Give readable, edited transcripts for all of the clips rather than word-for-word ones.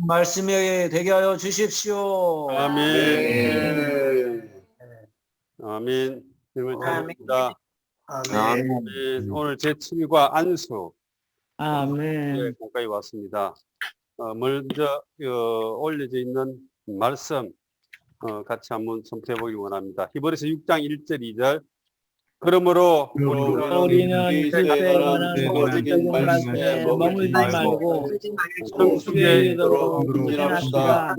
말씀이 되게 하여 주십시오. 아멘. 아멘. 주님을 찬양합니다. 아멘. 오늘 제7과 안수 아멘. 공까지 왔습니다. 먼저 올려져 있는 말씀 같이 한번 선포해 보기 원합니다. 히브리서 6장 1절 2절. 그러므로 우리는 그리스도에 관한 소극적인 말씀에 머물지 말고 성숙에 이르도록 진행합시다.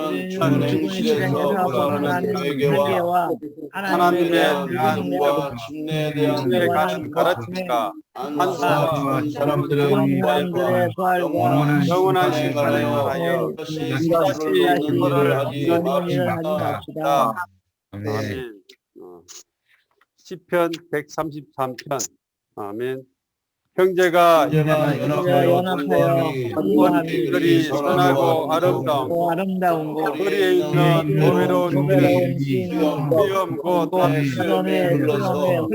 우리는 죽은 시간에서 벗어난 회개와 하나님에 대한 믿음과 침례에 대한 가르침과 한수와 사람들의 부활과 영원한 심판에 관하여 다시 일을 하지 맙시다. 아멘. 시편 133편. 아멘. 형제가 연합하여 그리 선하고 아름다운 거리에 있는 노외로운 위험 곧 사람의 흘러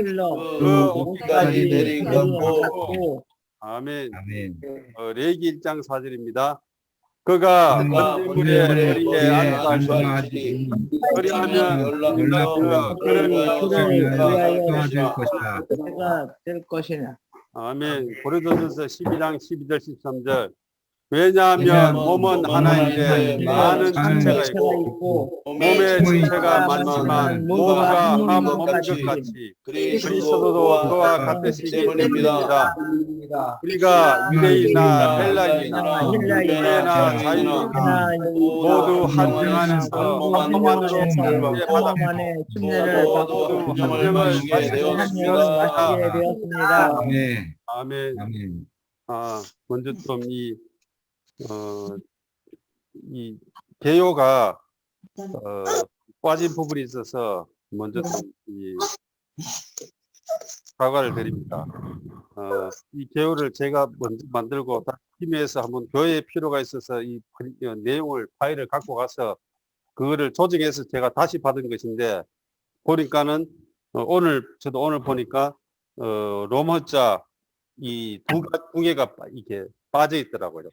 그 옷까지 내리고 아멘. 레위기 1장 4절입니다. 그가 번제물의 거리에 앉아있으니 그리하면 그가 될 것이냐. 아멘. 고린도전서 12장 12절 13절. 왜냐하면 몸은 하나인데 많은 지체가 있고 몸의 지체가 많지만 모두가 한 몸인 것 같이 그리스도도 그와 같으시기 때문입니다. 우리가 유대인이나 헬라인이나 유대나 자유인이나 모두 한 명 안에서 한 몸 안으로 침례를 받고 한 명을 마시게 되었습니다. 아멘. 먼저 좀 이 개요가 빠진 부분이 있어서 먼저 이 사과를 드립니다. 이 개요를 제가 먼저 만들고 팀에서 한번 교회에 필요가 있어서 이 내용을 파일을 갖고 가서 그거를 조정해서 제가 다시 받은 것인데 보니까는 저도 오늘 보니까 로마자 이 두 개가 이렇게 빠져 있더라고요.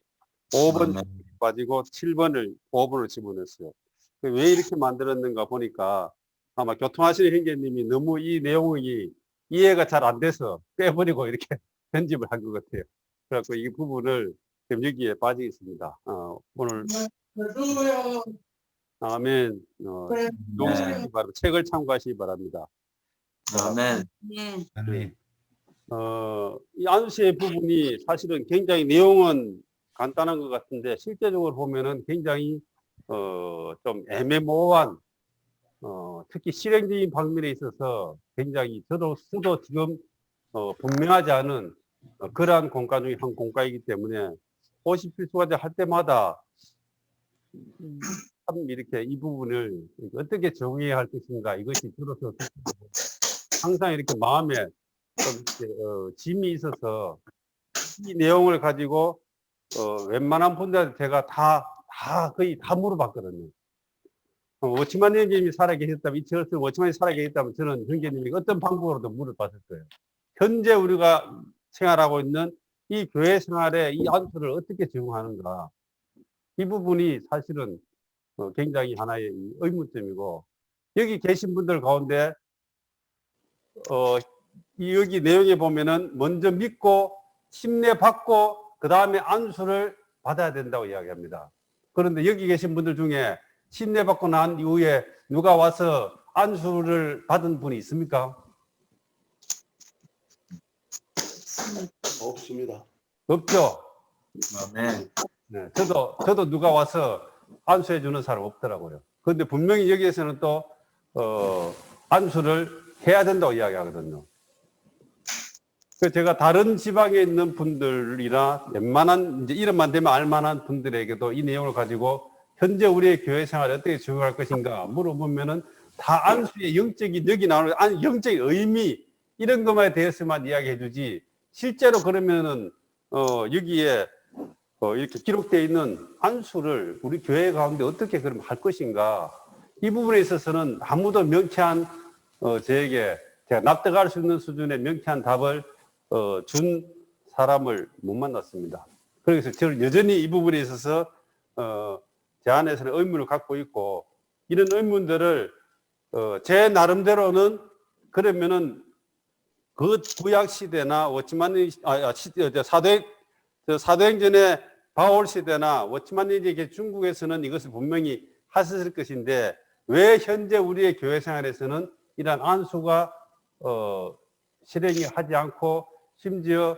5번 빠지고 7번을 5번을 집어넣었어요. 왜 이렇게 만들었는가 보니까 아마 교통하시는 형제님이 너무 이 내용이 이해가 잘 안 돼서 빼버리고 이렇게 편집을 한 것 같아요. 그래서 이 부분을 지금 여기에 빠져 있습니다. 오늘 아멘. 용서하시기 바랍니다. 책을 참고하시기 바랍니다. 아멘. 이 안수의 부분이 사실은 굉장히 내용은 간단한 것 같은데 실제적으로 보면은 굉장히 좀 애매모호한 특히 실행적인 방면에 있어서 굉장히 저도 지금 분명하지 않은 그러한 공과 중에 한 공과이기 때문에 50필수과제 할 때마다 참 이렇게 이 부분을 어떻게 정의해야 할 것인가 이것이 들어서 항상 이렇게 마음에 좀 짐이 있어서 이 내용을 가지고 웬만한 분들한테 제가 거의 다 물어봤거든요. 워치만 형제님이 살아계셨다면, 이철수 워치만이 살아계셨다면 저는 형제님이 어떤 방법으로도 물어봤을 거예요. 현재 우리가 생활하고 있는 이 교회 생활에 이 안수를 어떻게 적용하는가. 이 부분이 사실은 굉장히 하나의 의문점이고, 여기 계신 분들 가운데, 여기 내용에 보면은 먼저 믿고, 침례받고, 그 다음에 안수를 받아야 된다고 이야기합니다. 그런데 여기 계신 분들 중에 침례받고 난 이후에 누가 와서 안수를 받은 분이 있습니까? 없습니다. 없죠? 아멘. 네, 저도 누가 와서 안수해 주는 사람 없더라고요. 그런데 분명히 여기에서는 또, 안수를 해야 된다고 이야기하거든요. 그래서 제가 다른 지방에 있는 분들이나 웬만한, 이제 이름만 되면 알만한 분들에게도 이 내용을 가지고 현재 우리의 교회 생활을 어떻게 적용할 것인가 물어보면은 다 안수의 영적인, 여기 나오는 영적인 의미, 이런 것만에 대해서만 이야기해 주지, 실제로 그러면은, 여기에, 이렇게 기록되어 있는 안수를 우리 교회 가운데 어떻게 그럼 할 것인가, 이 부분에 있어서는 아무도 명쾌한, 저에게 제가 납득할 수 있는 수준의 명쾌한 답을 준 사람을 못 만났습니다. 그래서 저는 여전히 이 부분에 있어서 제 안에서는 의문을 갖고 있고, 이런 의문들을 제 나름대로는 그러면은 그 구약 시대나 워치만니 사도행전의 바울 시대나 워치만니에게 중국에서는 이것을 분명히 하셨을 것인데, 왜 현재 우리의 교회 생활에서는 이러한 안수가 실행이 하지 않고, 심지어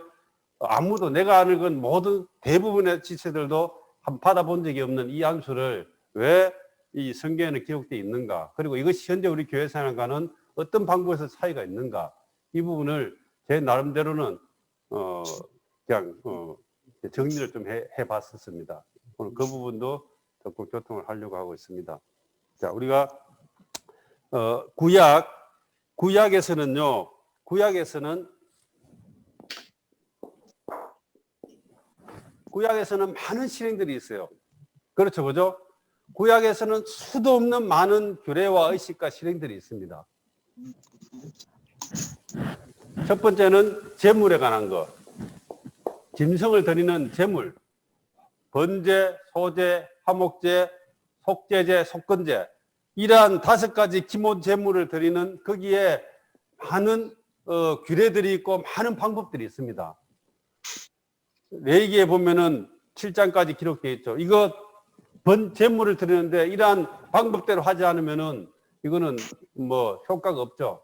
아무도, 내가 아는 건 모든 대부분의 지체들도 받아본 적이 없는 이 안수를 왜 이 성경에는 기록되어 있는가, 그리고 이것이 현재 우리 교회 생활과는 어떤 방법에서 차이가 있는가, 이 부분을 제 나름대로는 그냥 정리를 좀 해봤었습니다. 오늘 그 부분도 적극 교통을 하려고 하고 있습니다. 자, 우리가 구약에서는요, 구약에서는 많은 실행들이 있어요. 그렇죠, 그죠? 구약에서는 수도 없는 많은 규례와 의식과 실행들이 있습니다. 첫 번째는 제물에 관한 것. 짐승을 드리는 제물. 번제, 소제, 화목제, 속제제, 속건제. 이러한 5가지 기본 제물을 드리는, 거기에 많은 규례들이 있고 많은 방법들이 있습니다. 레위기에 보면은 7장까지 기록되어 있죠. 이거 제물을 드리는데 이러한 방법대로 하지 않으면은 이거는 뭐 효과가 없죠.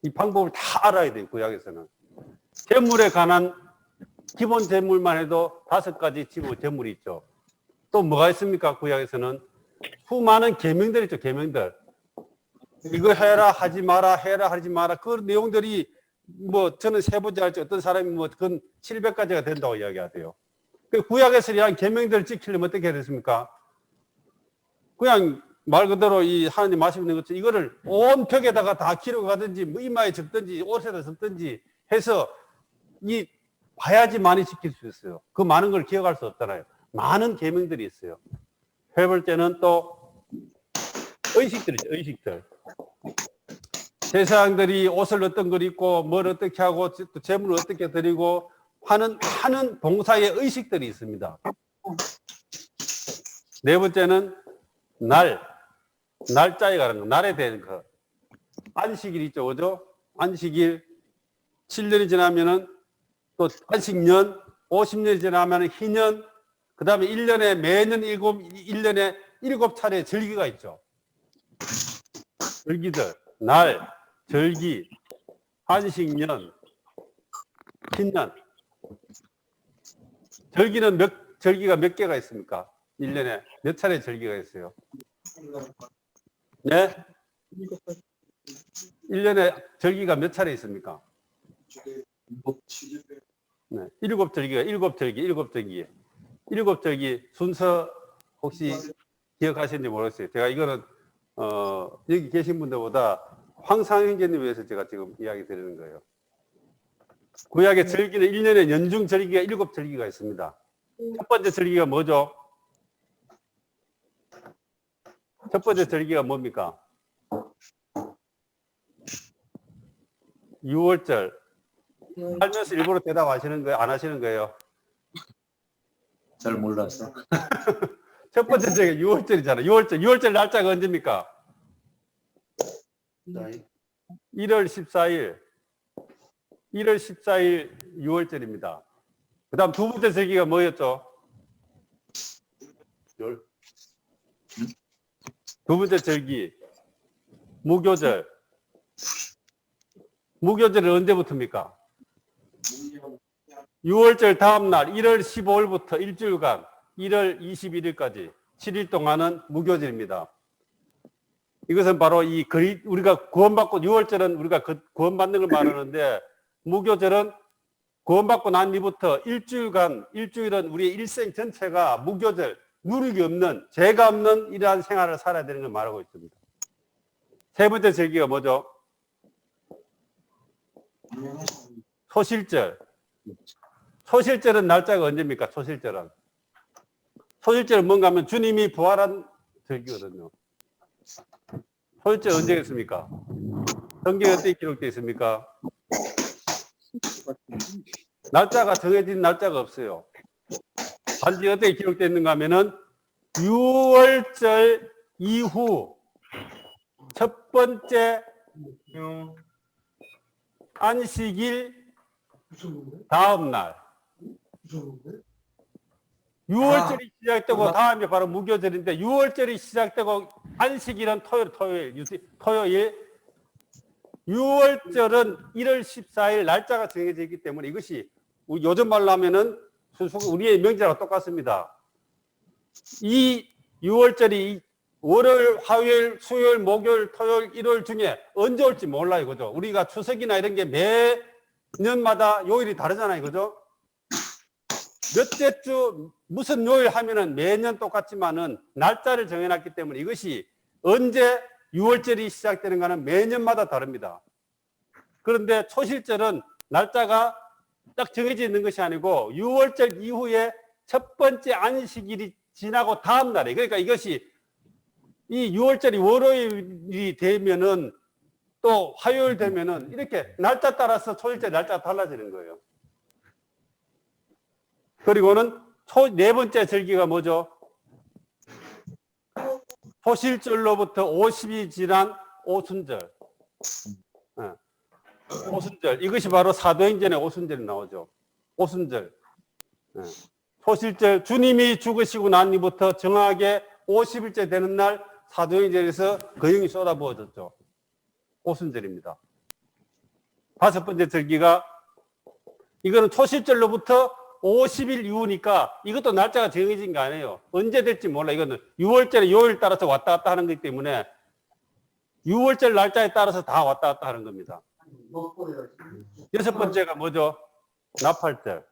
이 방법을 다 알아야 돼요, 구약에서는. 제물에 관한 기본 제물만 해도 5가지 제물이 있죠. 또 뭐가 있습니까? 구약에서는 수많은 계명들 있죠, 계명들. 이거 해라, 하지 마라, 해라, 하지 마라. 그 내용들이 뭐 저는 세보지 않지, 어떤 사람이 뭐 그건 700가지가 된다고 이야기하세요. 그 구약에서 이러한 계명들을 지키려면 어떻게 해야 됐습니까? 그냥 말 그대로 이 하나님 말씀하는 것처럼 이거를 온 벽에다가 다 기록하든지 뭐 이마에 접든지 옷에다 접든지 해서 이 봐야지만이 지킬 수 있어요. 그 많은 걸 기억할 수 없잖아요. 많은 계명들이 있어요. 해볼 때는 또 의식들이죠, 의식들. 제사장들이 옷을 어떤 걸 입고 뭘 어떻게 하고 또 제물을 어떻게 드리고 하는 봉사의 의식들이 있습니다. 네 번째는 날짜에 관한 거, 날에 대한 거. 안식일 있죠, 그죠? 안식일 7년이 지나면은 또 안식년, 50년이 지나면은 희년, 그 다음에 1년에 매년 1년에 7차례 절기가 있죠. 절기들, 날, 절기, 안식년, 신년. 절기가 몇 개가 있습니까? 1년에 몇 차례 절기가 있어요? 네? 1년에 절기가 몇 차례 있습니까? 네, 7절기. 7절기 순서 혹시 기억하시는지 모르겠어요. 제가 이거는 여기 계신 분들보다 황상형제님 위해서 제가 지금 이야기 드리는 거예요. 구약의 절기는 1년에 연중 절기가 7절기가 있습니다. 첫 번째 절기가 뭐죠? 첫 번째 절기가 뭡니까? 6월절. 살면서 일부러 대답하시는 거예요? 안 하시는 거예요? 잘 몰라서. 첫 번째 절기 6월절이잖아요. 6월절 날짜가 언제입니까? 1월 14일. 1월 14일 6월절입니다. 그 다음 두 번째 절기가 뭐였죠? 두 번째 절기 무교절. 무교절은 언제부터입니까? 6월절 다음날 1월 15일부터 일주일간 1월 21일까지 7일 동안은 무교절입니다. 이것은 바로 우리가 구원받고 6월절은 우리가 구원받는 걸 말하는데, 무교절은 구원받고 난 뒤부터 일주일은 우리의 일생 전체가 무교절, 누룩이 없는, 죄가 없는 이러한 생활을 살아야 되는 걸 말하고 있습니다. 세 번째 절기가 뭐죠? 소실절. 소실절은 날짜가 언제입니까? 소실절은 뭔가 하면 주님이 부활한 절기거든요. 소실절 언제겠습니까? 성경에 어떻게 기록되어 있습니까? 날짜가 정해진 날짜가 없어요. 단지 어떻게 기록되어 있는가 하면은 6월절 이후 첫 번째 안식일 다음 날 6월절이 시작되고 다음에 바로 무교절인데 6월절이 시작되고 안식일은 토요일 6월절은 1월 14일 날짜가 정해져 있기 때문에 이것이 요즘 말로 하면은 우리의 명절과 똑같습니다. 이 6월절이 월요일, 화요일, 수요일, 목요일, 토요일, 일요일 중에 언제 올지 몰라요. 그죠? 우리가 추석이나 이런 게 매년마다 요일이 다르잖아요. 그죠? 몇째 주 무슨 요일 하면은 매년 똑같지만은 날짜를 정해놨기 때문에 이것이 언제 6월절이 시작되는가는 매년마다 다릅니다. 그런데 초실절은 날짜가 딱 정해져 있는 것이 아니고 6월절 이후에 첫 번째 안식일이 지나고 다음 날에, 그러니까 이것이 이 6월절이 월요일이 되면은 또 화요일 되면은 이렇게 날짜 따라서 초일절 날짜가 달라지는 거예요. 그리고는 네 번째 절기가 뭐죠? 초실절로부터 50이 지난 오순절. 오순절. 이것이 바로 사도행전의 오순절이 나오죠. 오순절. 초실절, 주님이 죽으시고 난 뒤부터 정확하게 50일째 되는 날 사도행전에서 그 영이 쏟아부어졌죠. 오순절입니다. 다섯 번째 절기가 이거는 초실절로부터 50일 이후니까 이것도 날짜가 정해진 거 아니에요. 언제 될지 몰라. 이거는 6월절에 요일 따라서 왔다 갔다 하는 거기 때문에 6월절 날짜에 따라서 다 왔다 갔다 하는 겁니다. 여섯 번째가 뭐죠? 나팔절.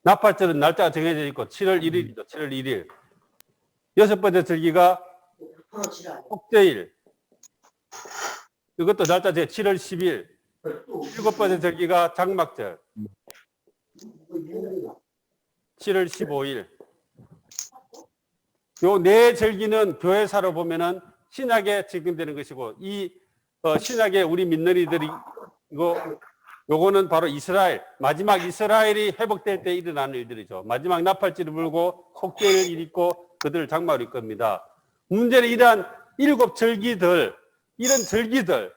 나팔절은 날짜가 정해져 있고 7월 1일이죠. 7월 1일. 여섯 번째 절기가 속죄일. 이것도 날짜 제 7월 10일. 일곱 번째 절기가 장막절. 7월 15일. 요 네 절기는 교회사로 보면은 신약에 적용되는 것이고, 이 신약에 우리 민너리들이 요거는 바로 이스라엘, 마지막 이스라엘이 회복될 때 일어나는 일들이죠. 마지막 나팔절을 불고 속죄일 있고 그들 장막을 일 겁니다. 문제는 이러한 일곱 절기들, 이런 절기들,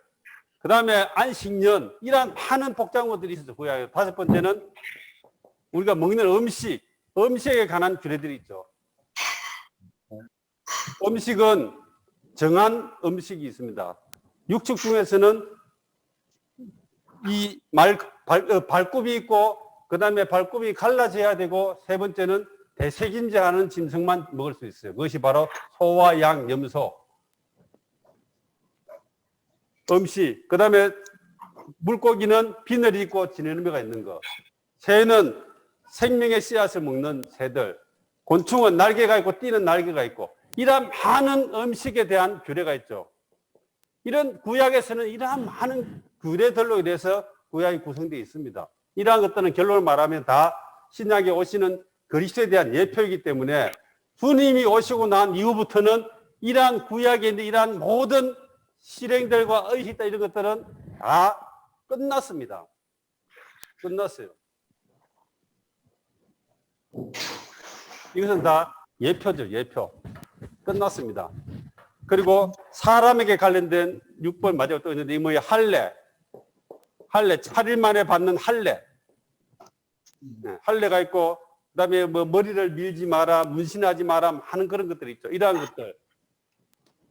그 다음에 안식년, 이러한 많은 복장어들이 있어서 구약에. 다섯 번째는 우리가 먹는 음식에 관한 규례들이 있죠. 음식은 정한 음식이 있습니다. 육축 중에서는 이 발굽이 있고, 그 다음에 발굽이 갈라져야 되고, 세 번째는 대색임자하는 짐승만 먹을 수 있어요. 그것이 바로 소와 양, 염소. 음식. 그 다음에 물고기는 비늘이 있고 지느러미가 있는 거. 새는 생명의 씨앗을 먹는 새들. 곤충은 날개가 있고 뛰는 날개가 있고. 이러한 많은 음식에 대한 규례가 있죠. 이런 구약에서는 이러한 많은 규례들로 인해서 구약이 구성되어 있습니다. 이러한 것들은 결론을 말하면 다 신약에 오시는 그리스도에 대한 예표이기 때문에 주님이 오시고 난 이후부터는 이러한 구약에 있는 이러한 모든 실행들과 의식들 이런 것들은 다 끝났습니다. 끝났어요. 이것은 다 예표죠, 예표. 끝났습니다. 그리고 사람에게 관련된 6번 마지막 또 있는데, 이 뭐예요? 할례. 8일 만에 받는 할례. 할례가 있고, 그 다음에 뭐 머리를 밀지 마라, 문신하지 마라 하는 그런 것들이 있죠. 이러한 것들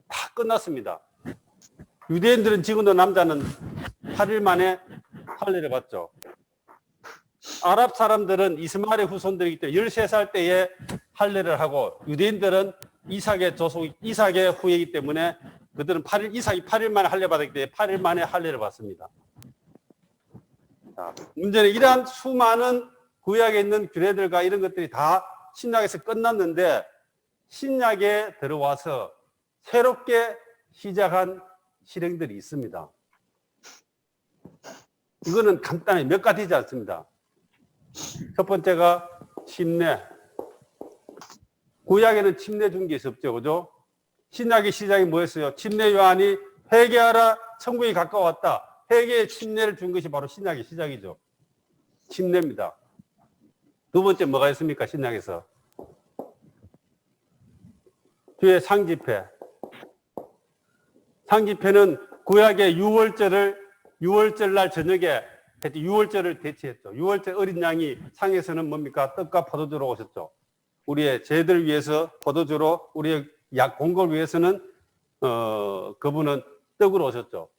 다 끝났습니다. 유대인들은 지금도 남자는 8일 만에 할례를 받죠. 아랍 사람들은 이스마엘의 후손들이기 때문에 13살 때에 할례를 하고, 유대인들은 이삭의 후예이기 때문에 그들은 이삭이 8일 만에 할례 받았기 때문에 8일 만에 할례를 받습니다. 자, 문제는 이러한 수많은 구약에 있는 규례들과 이런 것들이 다 신약에서 끝났는데, 신약에 들어와서 새롭게 시작한 실행들이 있습니다. 이거는 간단히 몇 가지지 않습니다. 첫 번째가 침례. 구약에는 침례 준 게 없죠, 그죠? 신약의 시작이 뭐였어요? 침례 요한이 회개하라, 천국이 가까웠다. 회개의 침례를 준 것이 바로 신약의 시작이죠. 침례입니다. 두 번째 뭐가 있습니까? 신약에서 뒤에 상집회. 상집회는 구약의 유월절 날 저녁에 6월절을 대체했죠. 6월절 어린 양이 상에서는 뭡니까? 떡과 포도주로 오셨죠. 우리의 죄들 위해서 포도주로, 우리의 약 공고를 위해서는 그분은 떡으로 오셨죠.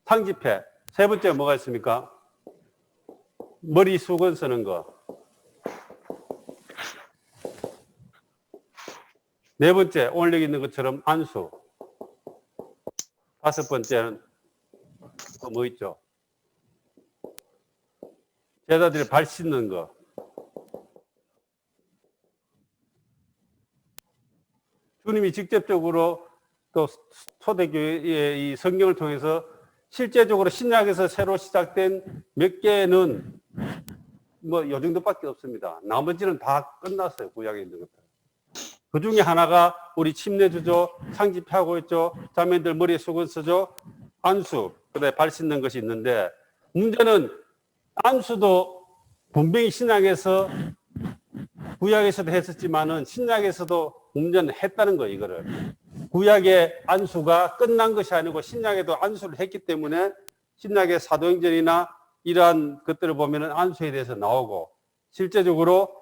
상집회. 세 번째 뭐가 있습니까? 머리 수건 쓰는 거. 네 번째, 오늘 여기 있는 것처럼 안수. 다섯 번째는 또 뭐 있죠? 제자들이 발 씻는 거. 주님이 직접적으로 또 초대교회의 이 성경을 통해서 실제적으로 신약에서 새로 시작된 몇 개는 뭐 요 정도밖에 없습니다. 나머지는 다 끝났어요. 구약에 있는 것들. 그 중에 하나가 우리 침례주죠, 상집하고 있죠, 자매들 머리에 수건 쓰죠, 안수, 그다음에 발 씻는 것이 있는데 문제는 안수도 분명히 신약에서 구약에서도 했었지만은 신약에서도 문제는 했다는 거예요. 이거를 구약의 안수가 끝난 것이 아니고 신약에도 안수를 했기 때문에 신약의 사도행전이나 이러한 것들을 보면은 안수에 대해서 나오고 실제적으로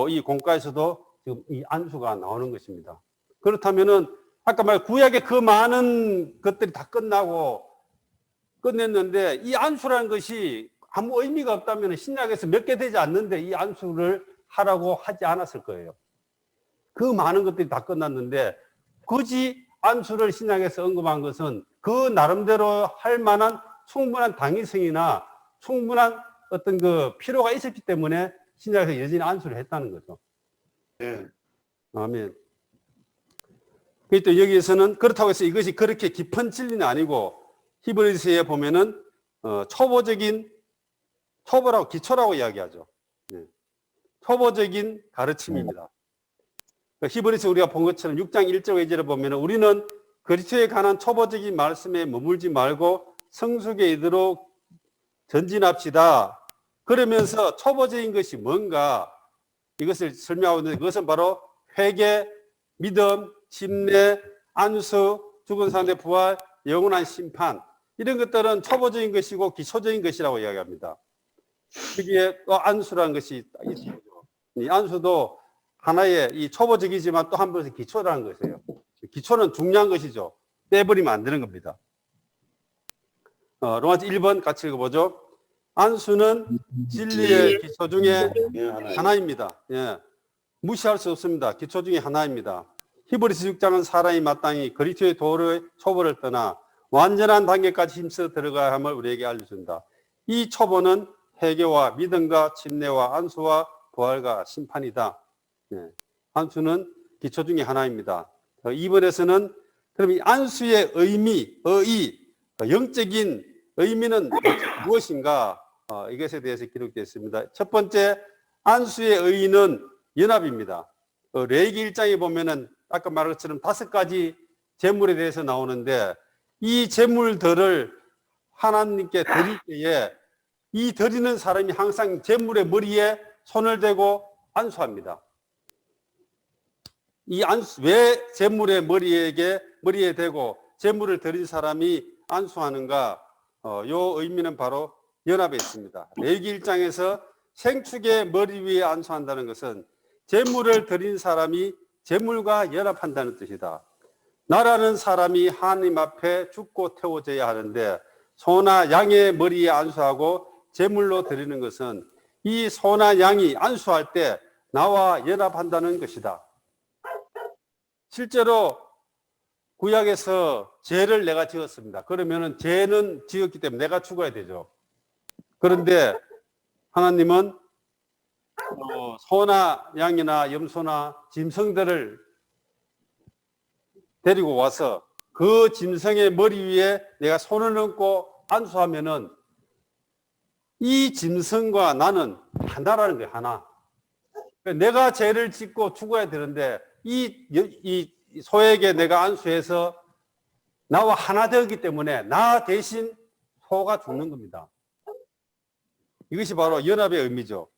이 공과에서도 지금 이 안수가 나오는 것입니다. 그렇다면은 아까 말 구약의 그 많은 것들이 다 끝나고 끝냈는데 이 안수라는 것이 아무 의미가 없다면 신약에서 몇 개 되지 않는데 이 안수를 하라고 하지 않았을 거예요. 그 많은 것들이 다 끝났는데 굳이 안수를 신약에서 언급한 것은 그 나름대로 할 만한 충분한 당위성이나 충분한 어떤 그 필요가 있었기 때문에 신약에서 여전히 안수를 했다는 거죠. 예. 아멘. 또 여기에서는 그렇다고 해서 이것이 그렇게 깊은 진리는 아니고 히브리서에 보면은 초보적인 초보라고 기초라고 이야기하죠. 네. 초보적인 가르침입니다. 히브리서 우리가 본 것처럼 6장 1절 2절을 보면 우리는 그리스도에 관한 초보적인 말씀에 머물지 말고 성숙에 이르도록 전진합시다. 그러면서 초보적인 것이 뭔가 이것을 설명하고 있는데 그것은 바로 회개, 믿음, 침례, 안수, 죽은 사람의 부활, 영원한 심판 이런 것들은 초보적인 것이고 기초적인 것이라고 이야기합니다. 여기에 또 안수라는 것이 있죠. 이 안수도 하나의 이 초보적이지만 또 한 번씩 기초라는 것이에요. 기초는 중요한 것이죠. 떼버리면 안 되는 겁니다. 로마서 1번 같이 읽어보죠. 안수는 진리의 기초 중에 하나입니다. 예. 무시할 수 없습니다. 기초 중에 하나입니다. 히브리서 6장은 사람이 마땅히 그리스도의 도를 초보를 떠나 완전한 단계까지 힘써 들어가야 함을 우리에게 알려준다. 이 초보는 회개와 믿음과 침례와 안수와 부활과 심판이다. 예. 안수는 기초 중에 하나입니다. 2번에서는 그럼 이 안수의 의의, 영적인 의미는 무엇인가? 이것에 대해서 기록되어 있습니다. 첫 번째, 안수의 의의는 연합입니다. 레위기 1장에 보면은 아까 말한 것처럼 5가지 제물에 대해서 나오는데 이 제물들을 하나님께 드릴 때에 이 드리는 사람이 항상 제물의 머리에 손을 대고 안수합니다. 이 안수, 왜 제물의 머리에 대고 제물을 드린 사람이 안수하는가? 요 의미는 바로 연합에 있습니다. 레위기 1장에서 생축의 머리 위에 안수한다는 것은 제물을 드린 사람이 제물과 연합한다는 뜻이다. 나라는 사람이 하나님 앞에 죽고 태워져야 하는데 소나 양의 머리에 안수하고 제물로 드리는 것은 이 소나 양이 안수할 때 나와 연합한다는 것이다. 실제로 구약에서 죄를 내가 지었습니다. 그러면은 죄는 지었기 때문에 내가 죽어야 되죠. 그런데 하나님은 소나 양이나 염소나 짐승들을 데리고 와서 그 짐승의 머리 위에 내가 손을 얹고 안수하면은 이 짐승과 나는 하나라는 거예요. 하나. 내가 죄를 짓고 죽어야 되는데 이 소에게 내가 안수해서 나와 하나 되었기 때문에 나 대신 소가 죽는 겁니다. 이것이 바로 연합의 의미죠.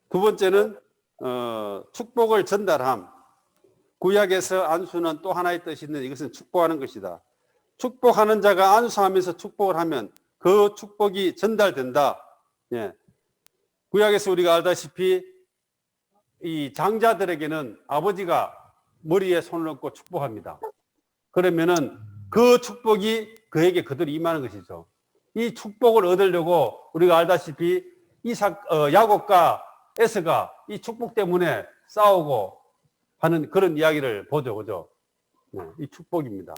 두 번째는 축복을 전달함. 구약에서 안수는 또 하나의 뜻이 있는 이것은 축복하는 것이다. 축복하는 자가 안수하면서 축복을 하면 그 축복이 전달된다. 예. 구약에서 우리가 알다시피 이 장자들에게는 아버지가 머리에 손을 얹고 축복합니다. 그러면은 그 축복이 그에게 그대로 임하는 것이죠. 이 축복을 얻으려고 우리가 알다시피 야곱과 에서가 이 축복 때문에 싸우고 하는 그런 이야기를 보죠. 그죠? 네, 이 축복입니다.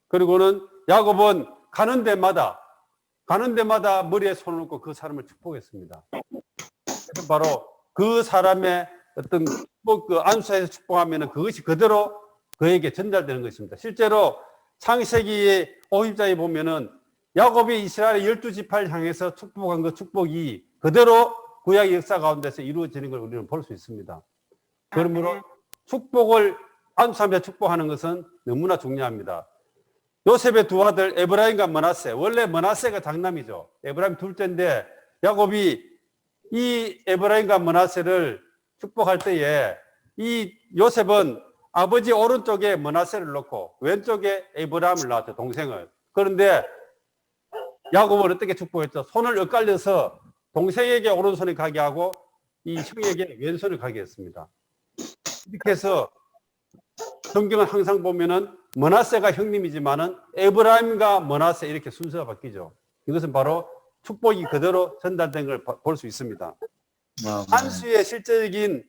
그리고는 야곱은 가는 데마다 머리에 손을 얹고 그 사람을 축복했습니다. 바로 그 사람의 어떤 축복, 그 안수에서 축복하면 그것이 그대로 그에게 전달되는 것입니다. 실제로 창세기 50장에 보면은 야곱이 이스라엘 12지파를 향해서 축복한 그 축복이 그대로 구약의 역사 가운데서 이루어지는 걸 우리는 볼 수 있습니다. 그러므로 축복을 안수하며 축복하는 것은 너무나 중요합니다. 요셉의 두 아들 에브라임과 므낫세, 원래 므낫세가 장남이죠. 에브라임 둘째인데 야곱이 이 에브라임과 므낫세를 축복할 때에 이 요셉은 아버지 오른쪽에 므낫세를 놓고 왼쪽에 에브라임을 낳았죠. 동생을. 그런데 야곱은 어떻게 축복했죠? 손을 엇갈려서 동생에게 오른손이 가게 하고 이 형에게 왼손을 가게 했습니다. 이렇게 해서 성경은 항상 보면은 므낫세가 형님이지만은 에브라임과 므낫세 이렇게 순서가 바뀌죠. 이것은 바로 축복이 그대로 전달된 걸 볼 수 있습니다. 안수의 실제적인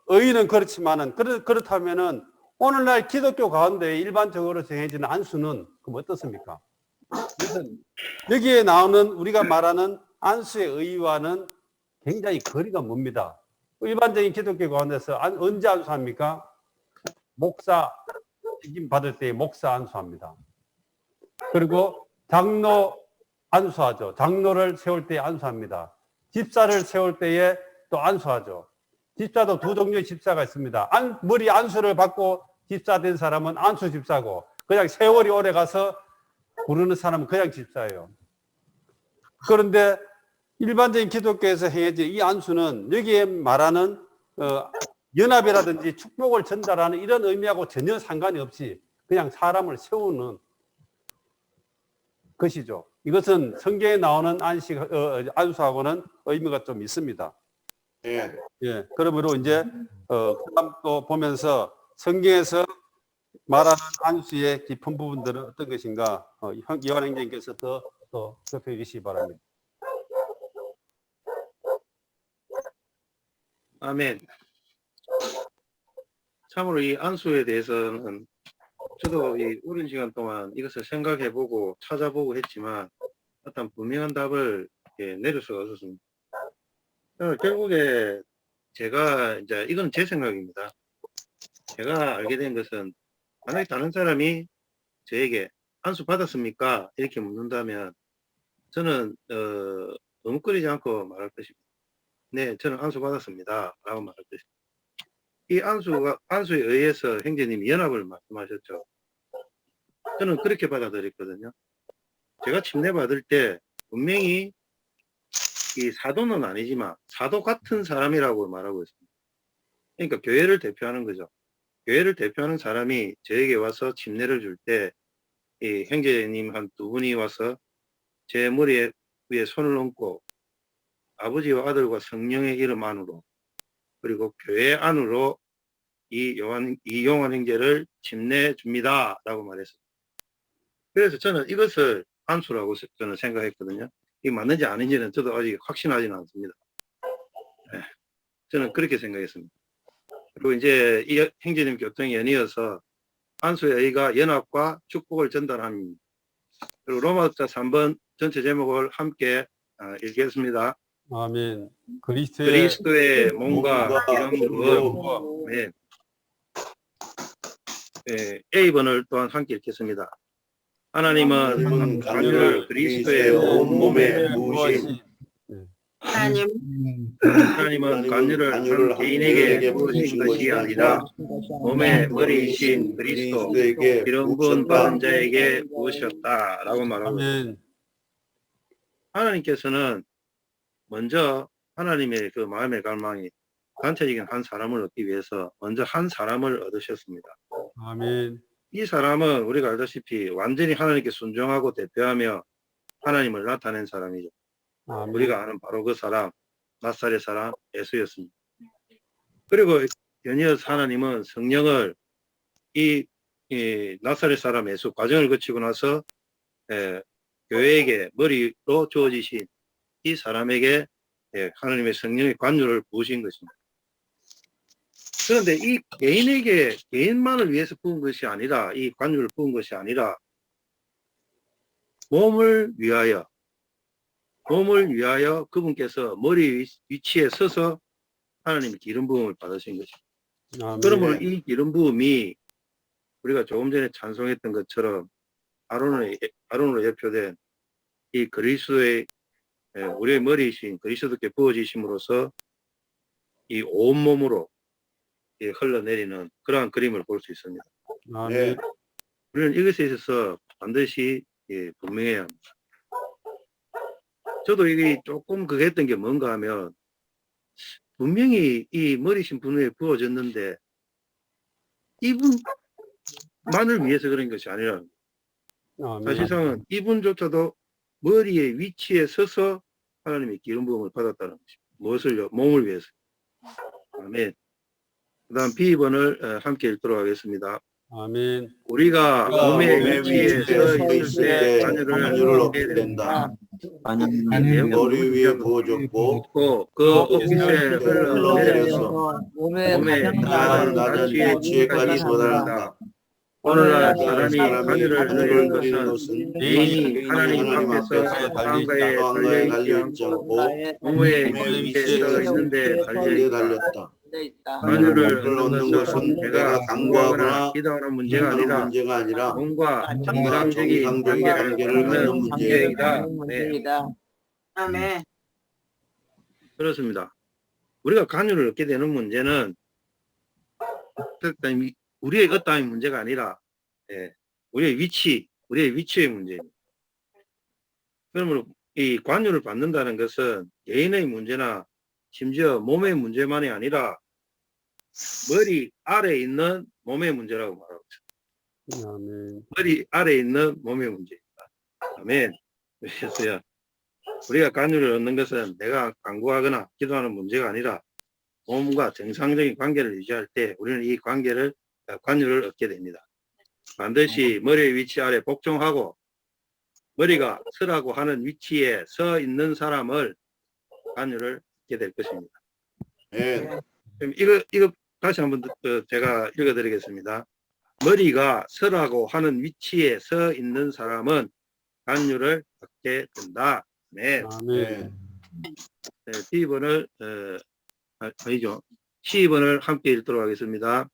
의의는 그렇지만은 그렇다면은 오늘날 기독교 가운데 일반적으로 정해지는 안수는 그럼 어떻습니까? 이것은 여기에 나오는 우리가 말하는 안수의 의의와는 굉장히 거리가 멉니다. 일반적인 기독교 가운데서 언제 안수합니까? 목사 책임 받을 때 목사 안수합니다. 그리고 장로 안수하죠. 장로를 세울 때 안수합니다. 집사를 세울 때에 또 안수하죠. 집사도 두 종류의 집사가 있습니다. 머리 안수를 받고 집사 된 사람은 안수 집사고, 그냥 세월이 오래 가서 부르는 사람은 그냥 집사예요. 그런데 일반적인 기독교에서 행해진 이 안수는 여기에 말하는 연합이라든지 축복을 전달하는 이런 의미하고 전혀 상관이 없이 그냥 사람을 세우는 것이죠. 이것은 성경에 나오는 안수하고는 의미가 좀 있습니다. 예. 예. 그러므로 이제 그다음 또 보면서 성경에서 말하는 안수의 깊은 부분들은 어떤 것인가 요한행전께서 더 접해 주시기 바랍니다. 아멘. 참으로 이 안수에 대해서는 저도 이 오랜 시간 동안 이것을 생각해보고 찾아보고 했지만 어떤 분명한 답을 내릴 수가 없었습니다. 결국에 제가 이제 이건 제 생각입니다. 제가 알게 된 것은 만약에 다른 사람이 저에게 안수 받았습니까? 이렇게 묻는다면 저는 머뭇거리지 않고 말할 것입니다. 네, 저는 안수 받았습니다. 라고 말할 것입니다. 이 안수에 의해서 형제님이 연합을 말씀하셨죠. 저는 그렇게 받아들였거든요. 제가 침례 받을 때 분명히 이 사도는 아니지만 사도 같은 사람이라고 말하고 있습니다. 그러니까 교회를 대표하는 거죠. 교회를 대표하는 사람이 저에게 와서 침례를 줄 때 이 형제님 한 두 분이 와서 제 머리 위에 손을 얹고 아버지와 아들과 성령의 이름 안으로 그리고 교회 안으로 이용환 형제를 침례 줍니다 라고 말했습니다. 그래서 저는 이것을 안수라고 저는 생각했거든요. 이게 맞는지 아닌지는 저도 아직 확신하지는 않습니다. 네, 저는 그렇게 생각했습니다. 그리고 이제 이 형제님 교통에 연이어서 안수의 의가 연합과 축복을 전달합니다. 그리고 로마서 3번 전체 제목을 함께 읽겠습니다. 아멘. 그리스도의 몸과 이런 무엇. 네. 네, A번을 또한 함께 읽겠습니다. 하나님은 간유를 그리스도의 온몸에 부으신 하나님은 간유를 한 개인에게 부으신 것이 아니라 몸의 머리이신 그리스도에게 기름 부은 받은 자에게 부으셨다라고 말하고 있습니다. 하나님께서는 먼저 하나님의 그 마음의 갈망이 단체적인 한 사람을 얻기 위해서 먼저 한 사람을 얻으셨습니다. 아멘. 이 사람은 우리가 알다시피 완전히 하나님께 순종하고 대표하며 하나님을 나타낸 사람이죠. 아멘. 우리가 아는 바로 그 사람, 나사렛 사람 예수였습니다. 그리고 연이어서 하나님은 성령을 이 나사렛 사람 예수 과정을 거치고 나서 교회에게 머리로 주어지신 이 사람에게 하나님의 성령의 관유를 부으신 것입니다. 그런데 이 개인에게 개인만을 위해서 부은 것이 아니라 이 관유를 부은 것이 아니라 몸을 위하여 그분께서 머리 위치에 서서 하나님의 기름 부음을 받으신 것입니다. 아멘. 그러므로 이 기름 부음이 우리가 조금 전에 찬송했던 것처럼 아론으로 예표된 이 그리스도의 우리의 머리이신 그리스도께 부어지심으로써 이 온몸으로 흘러내리는 그러한 그림을 볼 수 있습니다. 아멘. 우리는 이것에 있어서 반드시 분명해야 합니다. 저도 이게 조금 그게 했던 게 뭔가 하면 분명히 이 머리신 분 위에 부어졌는데 이분만을 위해서 그런 것이 아니라 아멘. 사실상은 이분조차도 머리의 위치에 서서 하나님의 기름 부음을 받았다는 것입니다. 무엇을요? 몸을 위해서. 아멘. 그 다음 B번을 함께 읽도록 하겠습니다. 아멘. 우리가 몸의 위치에 서 있을 때 관유를 관유를 얻게 얻게 된다. 된다. 머리 위에 부어졌고 또 그 옷깃에 흘러내려서 몸에 낮은 가장 위치에까지 도달한다. 오늘날 오늘날 사람이 관유를 누리는 것은 개인이 하나님 앞에서 한가에 달려있지 않고 몸의 위치에 서 있는데 달려있다. 관유를 얻는 것은 내가 강구하거나 기도하는 문제가 아니라 몸과 정상적인 관계를 갖는 문제이다. 네. 아멘. 그렇습니다. 우리가 관유를 얻게 되는 문제는 우리의 어떠한 문제가 아니라 우리의 위치의 문제입니다. 그러므로 이 관유를 받는다는 것은 개인의 문제나 심지어 몸의 문제만이 아니라 머리 아래에 있는 몸의 문제라고 말하고 있습니다. 아멘. 머리 아래에 있는 몸의 문제입니다. 아멘. 그래서요. 우리가 관유를 얻는 것은 내가 간구하거나 기도하는 문제가 아니라 몸과 정상적인 관계를 유지할 때 우리는 이 관유를 얻게 됩니다. 반드시 머리의 위치 아래 복종하고 머리가 서라고 하는 위치에 서 있는 사람을 관유를 얻게 될 것입니다. 그럼 이거 다시 한번 제가 읽어드리겠습니다. 머리가 서라고 하는 위치에 서 있는 사람은 관유를 얻게 된다. 네. 아멘. B번을 아니죠. C번을 함께 읽도록 하겠습니다.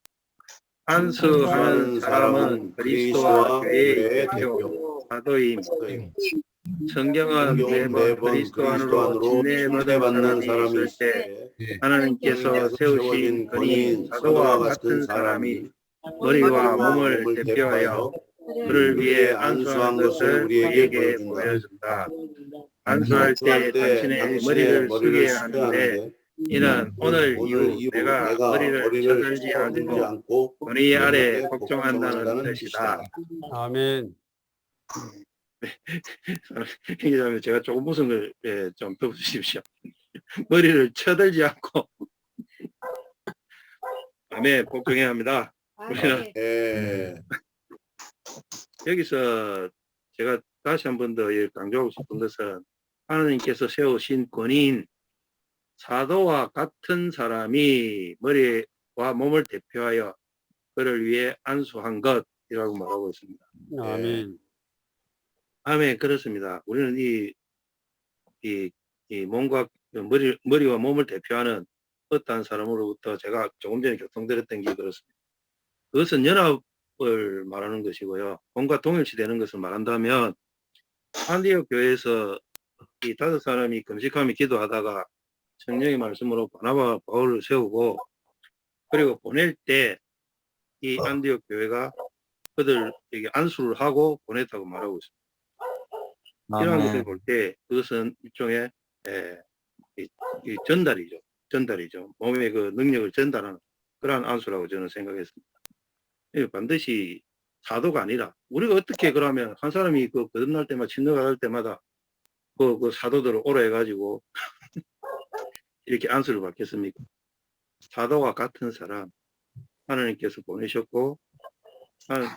안수하는 사람은 그리스도와 교회의 대표 사도임. 성경은 매번 그리스도 안으로 침례받는 사람이 있을 때 하나님께서 세우신 근인 사도와 같은 사람이 머리와 몸을 대표하여 그를 위해 안수한 것을 우리에게 보여준다. 안수할 때 당신의 머리를 숙여야 하는데 이는 오늘 이후 내가 머리를 쳐들지 않고 머리 아래 복종한다는 뜻이다. 아멘. 형제자매 제가 조금 무슨 걸 좀 펴주십시오. 머리를 쳐들지 않고 아멘 복종해야 합니다. 우리는 여기서 제가 다시 한 번 더 강조하고 싶은 것은 하나님께서 세우신 권위인 사도와 같은 사람이 머리와 몸을 대표하여 그를 위해 안수한 것이라고 말하고 있습니다. 아멘. 아멘. 그렇습니다. 우리는 이 몸과 머리와 몸을 대표하는 어떠한 사람으로부터 제가 조금 전에 교통드렸던 게 그렇습니다. 그것은 연합을 말하는 것이고요. 몸과 동일시되는 것을 말한다면 안디옥 교회에서 이 5사람이 금식하며 기도하다가 성령의 말씀으로 바나바와 바울을 세우고 그리고 보낼 때 이 안디옥 교회가 그들에게 안수를 하고 보냈다고 말하고 있습니다. 이러한 것을 볼 때 그것은 일종의 이 전달이죠. 전달이죠. 몸의 그 능력을 전달하는 그러한 안수라고 저는 생각했습니다. 이게 반드시 사도가 아니라 우리가 어떻게 그러면 한 사람이 그 거듭날 때마다 진노가 갈 때마다 그 사도들을 오라 해가지고 이렇게 안수를 받겠습니까? 사도와 같은 사람 하나님께서 보내셨고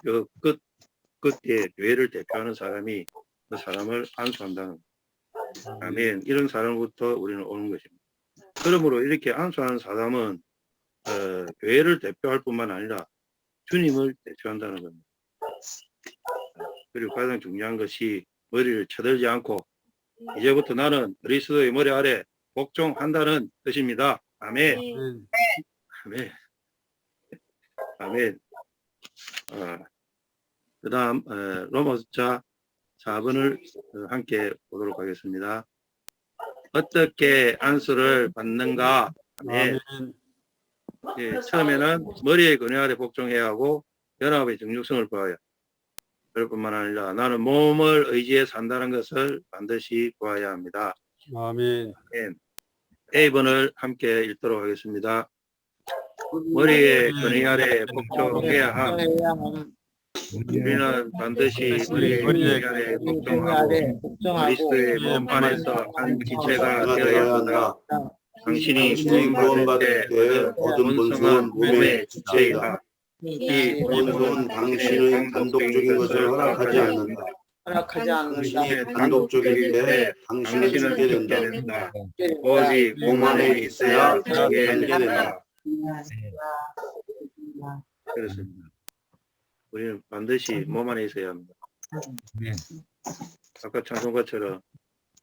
그 끝에 교회를 대표하는 사람이 그 사람을 안수한다는 아멘. 이런 사람부터 우리는 오는 것입니다. 그러므로 이렇게 안수하는 사람은 교회를 대표할 뿐만 아니라 주님을 대표한다는 겁니다. 그리고 가장 중요한 것이 머리를 쳐들지 않고 이제부터 나는 그리스도의 머리 아래 복종한다는 뜻입니다. 아멘. 아멘. 아멘. 그 다음 로마서 4번을 함께 보도록 하겠습니다. 어떻게 안수를 받는가? 아멘. 예, 처음에는 머리의 근육 아래 복종해야 하고 연합의 정육성을 보아야. 그럴 뿐만 아니라 나는 몸을 의지해 산다는 것을 반드시 보아야 합니다. 아멘. A번을 함께 읽도록 하겠습니다. 머리의 근육 아래 복종해야 함. 우리는 반드시 머리의 근육 아래 복종하고 그리스도의 몸 안에서 한 지체가 되어야 한다. 당신이 구원받을 때 모든 본성은 몸의 지체이다. 이 본성은 당신의 단독적인 것을 허락하지 않는다. 당신이 단독적일 때 당신은 죽게 된다. 오직 몸 안에 있어야 살게 된다. 그렇습니다. 우리는 반드시 몸 안에 있어야 합니다. 아까 찬송가처럼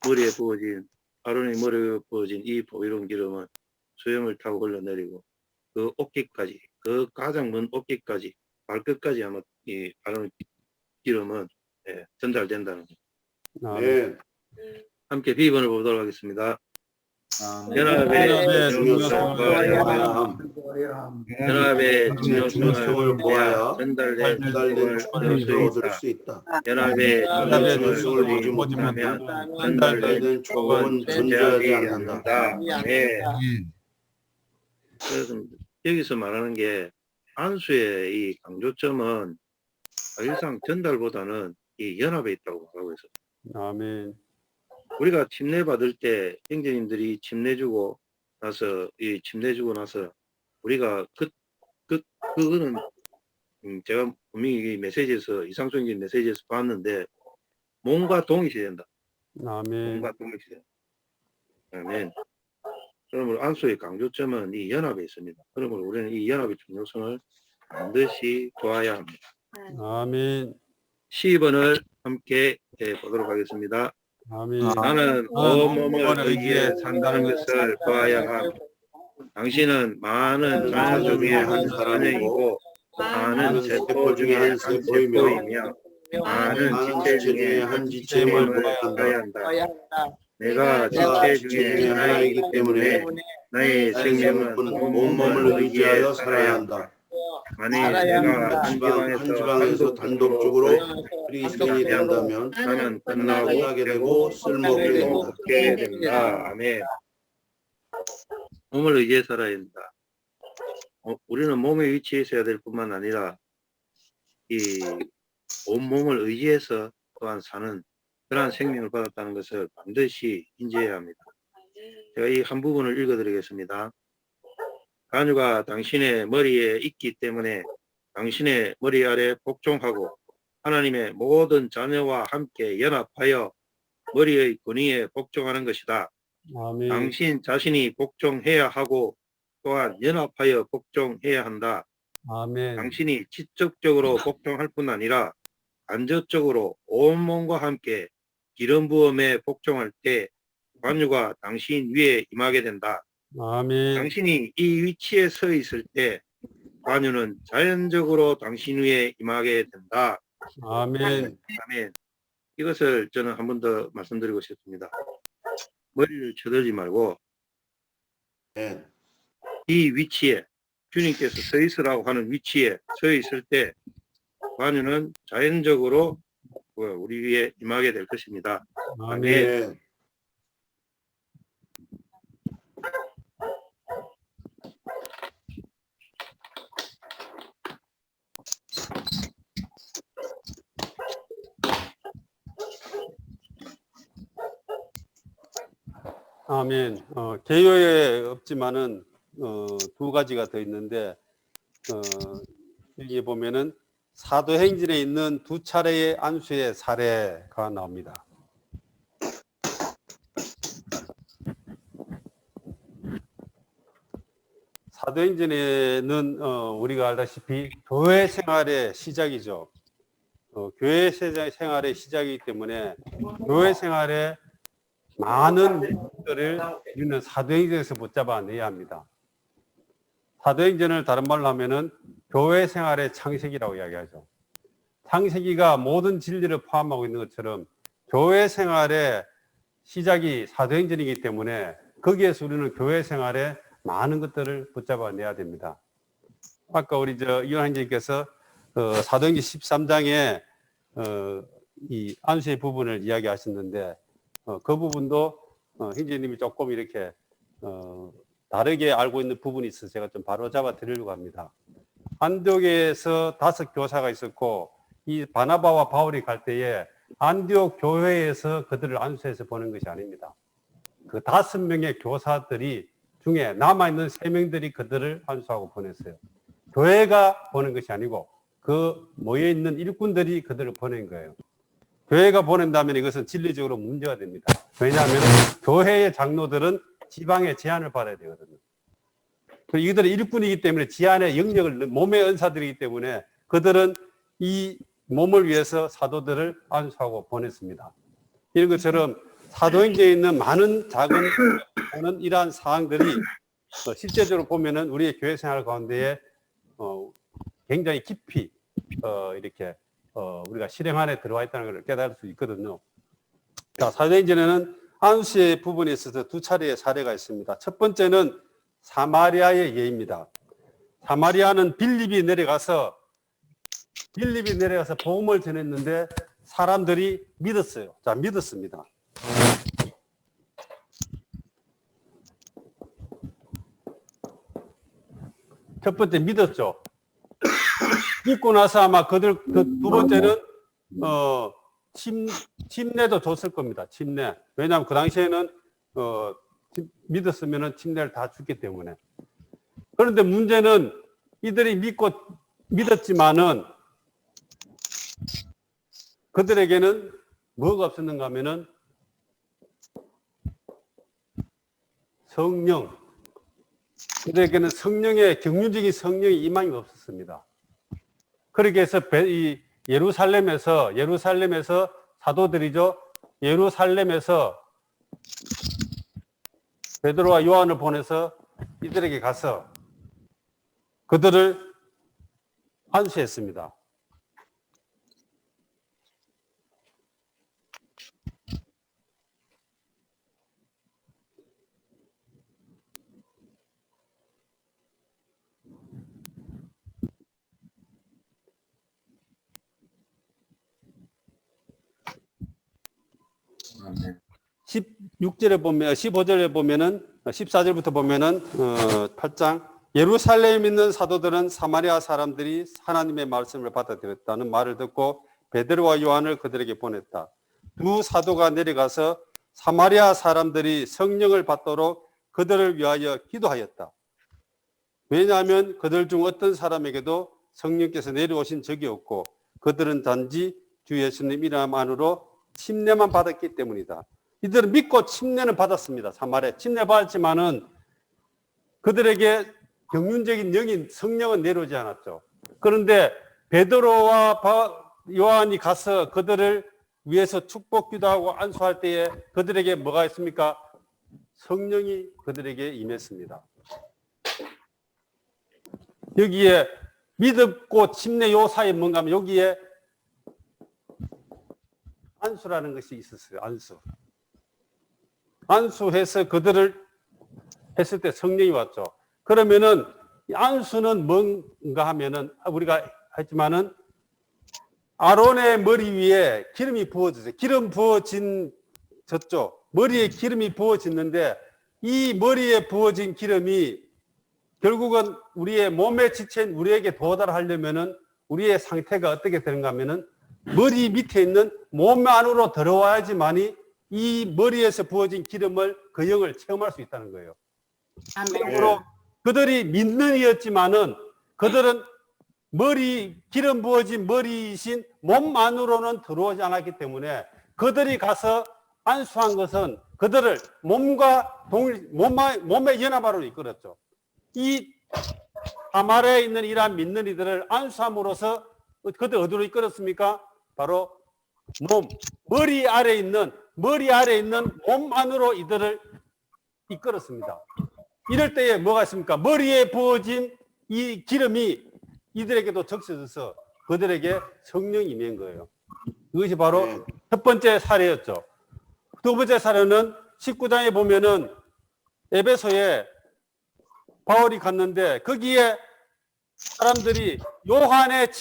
머리에 부어진 아론의 머리에 부어진 이 보이로운 기름은 수염을 타고 흘러내리고 그 옷깃까지 그 가장 먼 옷깃까지 발끝까지 아마 이 아론 기름은 전달된다는 것. 네. 함께 B번을 보도록 하겠습니다. 연합의 중요성을 보아야 함. 연합의 중요성을 중요성을 보아야 전달된 전달된 축복을 축복을 얻을 얻을 수 수 있다. 있다. 연합의 중요성을 중요성을 보지 보지 못하면 못하면 전달된 축복은 존재하지 않는다. 네. 그래서 여기서 말하는 게 안수의 이 강조점은 사실상 전달보다는 이 연합에 있다고 하고 있어요. 아멘. 우리가 침례 받을 때 형제님들이 침례 주고 나서 우리가 그거는 제가 분명히 메시지에서 이상적인 메시지에서 봤는데 몸과 동일시 된다. 아멘. 몸과 동일시 된다. 아멘. 그러므로 안수의 강조점은 이 연합에 있습니다. 그러므로 우리는 이 연합의 중요성을 반드시 보아야 합니다. 아멘. 10번을 함께 보도록 하겠습니다. 아멘. 나는 온몸을 의지해 산다는 것을 보아야 함. 당신은 많은 전사 중에 한 사람이고 많은 세포 중에 한 세포이며 많은 지체 중에 한 지체임을 보아야 한다. 내가 지체 중에 하나이기 때문에 나의 생명은 온몸을 의지하여 살아야 한다. 만일 내가 한 지방에서 단독적으로 그리스도인이 된다면 나는 끝나게 되고 쓸모없게 된다. 아멘. 몸을 의지해 살아야 된다. 우리는 몸의 위치에 있어야 될 뿐만 아니라 이 온몸을 의지해서 또한 사는 그러한 생명을 받았다는 것을 반드시 인지해야 합니다. 제가 이 한 부분을 읽어드리겠습니다. 간유가 당신의 머리에 있기 때문에 당신의 머리 아래 복종하고 하나님의 모든 자녀와 함께 연합하여 머리의 권위에 복종하는 것이다. 아멘. 당신 자신이 복종해야 하고 또한 연합하여 복종해야 한다. 아멘. 당신이 지적적으로 복종할 뿐 아니라 간접적으로 온몸과 함께 기름 부음에 복종할 때 관유가 당신 위에 임하게 된다. 아멘. 당신이 이 위치에 서 있을 때 관유는 자연적으로 당신 위에 임하게 된다. 아멘. 아멘. 이것을 저는 한 번 더 말씀드리고 싶습니다. 머리를 쳐들지 말고 네. 이 위치에 주님께서 서 있으라고 하는 위치에 서 있을 때 관유는 자연적으로 우리 위에 임하게 될 것입니다. 아멘. 네. 아멘. 개요에 없지만은 두 가지가 더 있는데 여기에 보면은 사도행전에 있는 두 차례의 안수의 사례가 나옵니다. 사도행전에는 우리가 알다시피 교회 생활의 시작이죠. 교회 생활의 시작이기 때문에 교회 생활에 많은 것들을 우리는 사도행전에서 붙잡아내야 합니다. 사도행전을 다른 말로 하면은 교회 생활의 창세기라고 이야기하죠. 창세기가 모든 진리를 포함하고 있는 것처럼 교회 생활의 시작이 사도행전이기 때문에 거기에서 우리는 교회 생활에 많은 것들을 붙잡아내야 됩니다. 아까 우리 이완행님께서 사도행전 13장에 이 안수의 부분을 이야기하셨는데 그 부분도 행제님이 조금 이렇게 다르게 알고 있는 부분이 있어서 제가 좀 바로 잡아 드리려고 합니다. 안디옥에서 5 교사가 있었고 이 바나바와 바울이 갈 때에 안디옥 교회에서 그들을 안수해서 보낸 것이 아닙니다. 그 5명의 교사들이 중에 남아있는 3명들이 그들을 안수하고 보냈어요. 교회가 보낸 것이 아니고 그 모여있는 일꾼들이 그들을 보낸 거예요. 교회가 보낸다면 이것은 진리적으로 문제가 됩니다. 왜냐하면 교회의 장로들은 지방의 제한을 받아야 되거든요. 이들은 일꾼이기 때문에 지한의 영역을 몸의 은사들이기 때문에 그들은 이 몸을 위해서 사도들을 안수하고 보냈습니다. 이런 것처럼 사도행전에 있는 많은 작은 이러한 사항들이 실제적으로 보면은 우리의 교회 생활 가운데에 굉장히 깊이 이렇게 우리가 실행 안에 들어와 있다는 것을 깨달을 수 있거든요. 자, 사도행전에는 안수의 부분에 있어서 2차례의 사례가 있습니다. 첫 번째는 사마리아의 예입니다. 사마리아는 빌립이 내려가서 복음을 전했는데 사람들이 믿었어요. 자, 믿었습니다. 첫 번째 믿었죠. 믿고 나서 아마 두 번째는 침례도 줬을 겁니다. 침례. 왜냐하면 그 당시에는 믿었으면 침례를 다 줬기 때문에. 그런데 문제는 이들이 믿었지만은 그들에게는 뭐가 없었는가 하면은 그들에게는 성령의 경륜적인 성령의 임함이 없었습니다. 그렇게 해서 이 예루살렘에서 사도들이죠. 예루살렘에서 베드로와 요한을 보내서 이들에게 가서 그들을 안수했습니다. 아멘. 15절에 보면은 14절부터 보면은 8장 예루살렘에 있는 사도들은 사마리아 사람들이 하나님의 말씀을 받아들였다는 말을 듣고 베드로와 요한을 그들에게 보냈다. 두 사도가 내려가서 사마리아 사람들이 성령을 받도록 그들을 위하여 기도하였다. 왜냐하면 그들 중 어떤 사람에게도 성령께서 내려오신 적이 없고 그들은 단지 주 예수님 이름 안으로 침례만 받았기 때문이다. 이들은 믿고 침례는 받았습니다. 사마리아 침례 받았지만은 그들에게 경륜적인 영인 성령은 내려오지 않았죠. 그런데 베드로와 요한이 가서 그들을 위해서 축복 기도하고 안수할 때에 그들에게 뭐가 있습니까? 성령이 그들에게 임했습니다. 여기에 믿고 침례 요 사이에 뭔가 하면 여기에 안수라는 것이 있었어요. 안수해서 그들을 했을 때 성령이 왔죠. 그러면은 안수는 뭔가 하면은 우리가 했지만은 아론의 머리 위에 기름이 부어졌어요. 기름 부어졌죠. 머리에 기름이 부어졌는데 이 머리에 부어진 기름이 결국은 우리의 몸의 지체인 우리에게 도달하려면은 우리의 상태가 어떻게 되는가 하면은 머리 밑에 있는 몸 안으로 들어와야지만이 이 머리에서 부어진 기름을 그 영을 체험할 수 있다는 거예요. 아멘. 그러므로 그들이 믿는 이였지만은 그들은 기름 부어진 머리이신 몸 안으로는 들어오지 않았기 때문에 그들이 가서 안수한 것은 그들을 몸의 연합으로 이끌었죠. 이 사마리아에 있는 이러한 믿는 이들을 안수함으로써 그들 어디로 이끌었습니까? 바로 머리 아래에 있는 몸 안으로 이들을 이끌었습니다. 이럴 때에 뭐가 있습니까? 머리에 부어진 이 기름이 이들에게도 적셔져서 그들에게 성령이 임한 거예요. 이것이 바로 네. 첫 번째 사례였죠. 두 번째 사례는 19장에 보면은 에베소에 바울이 갔는데 거기에 사람들이 요한의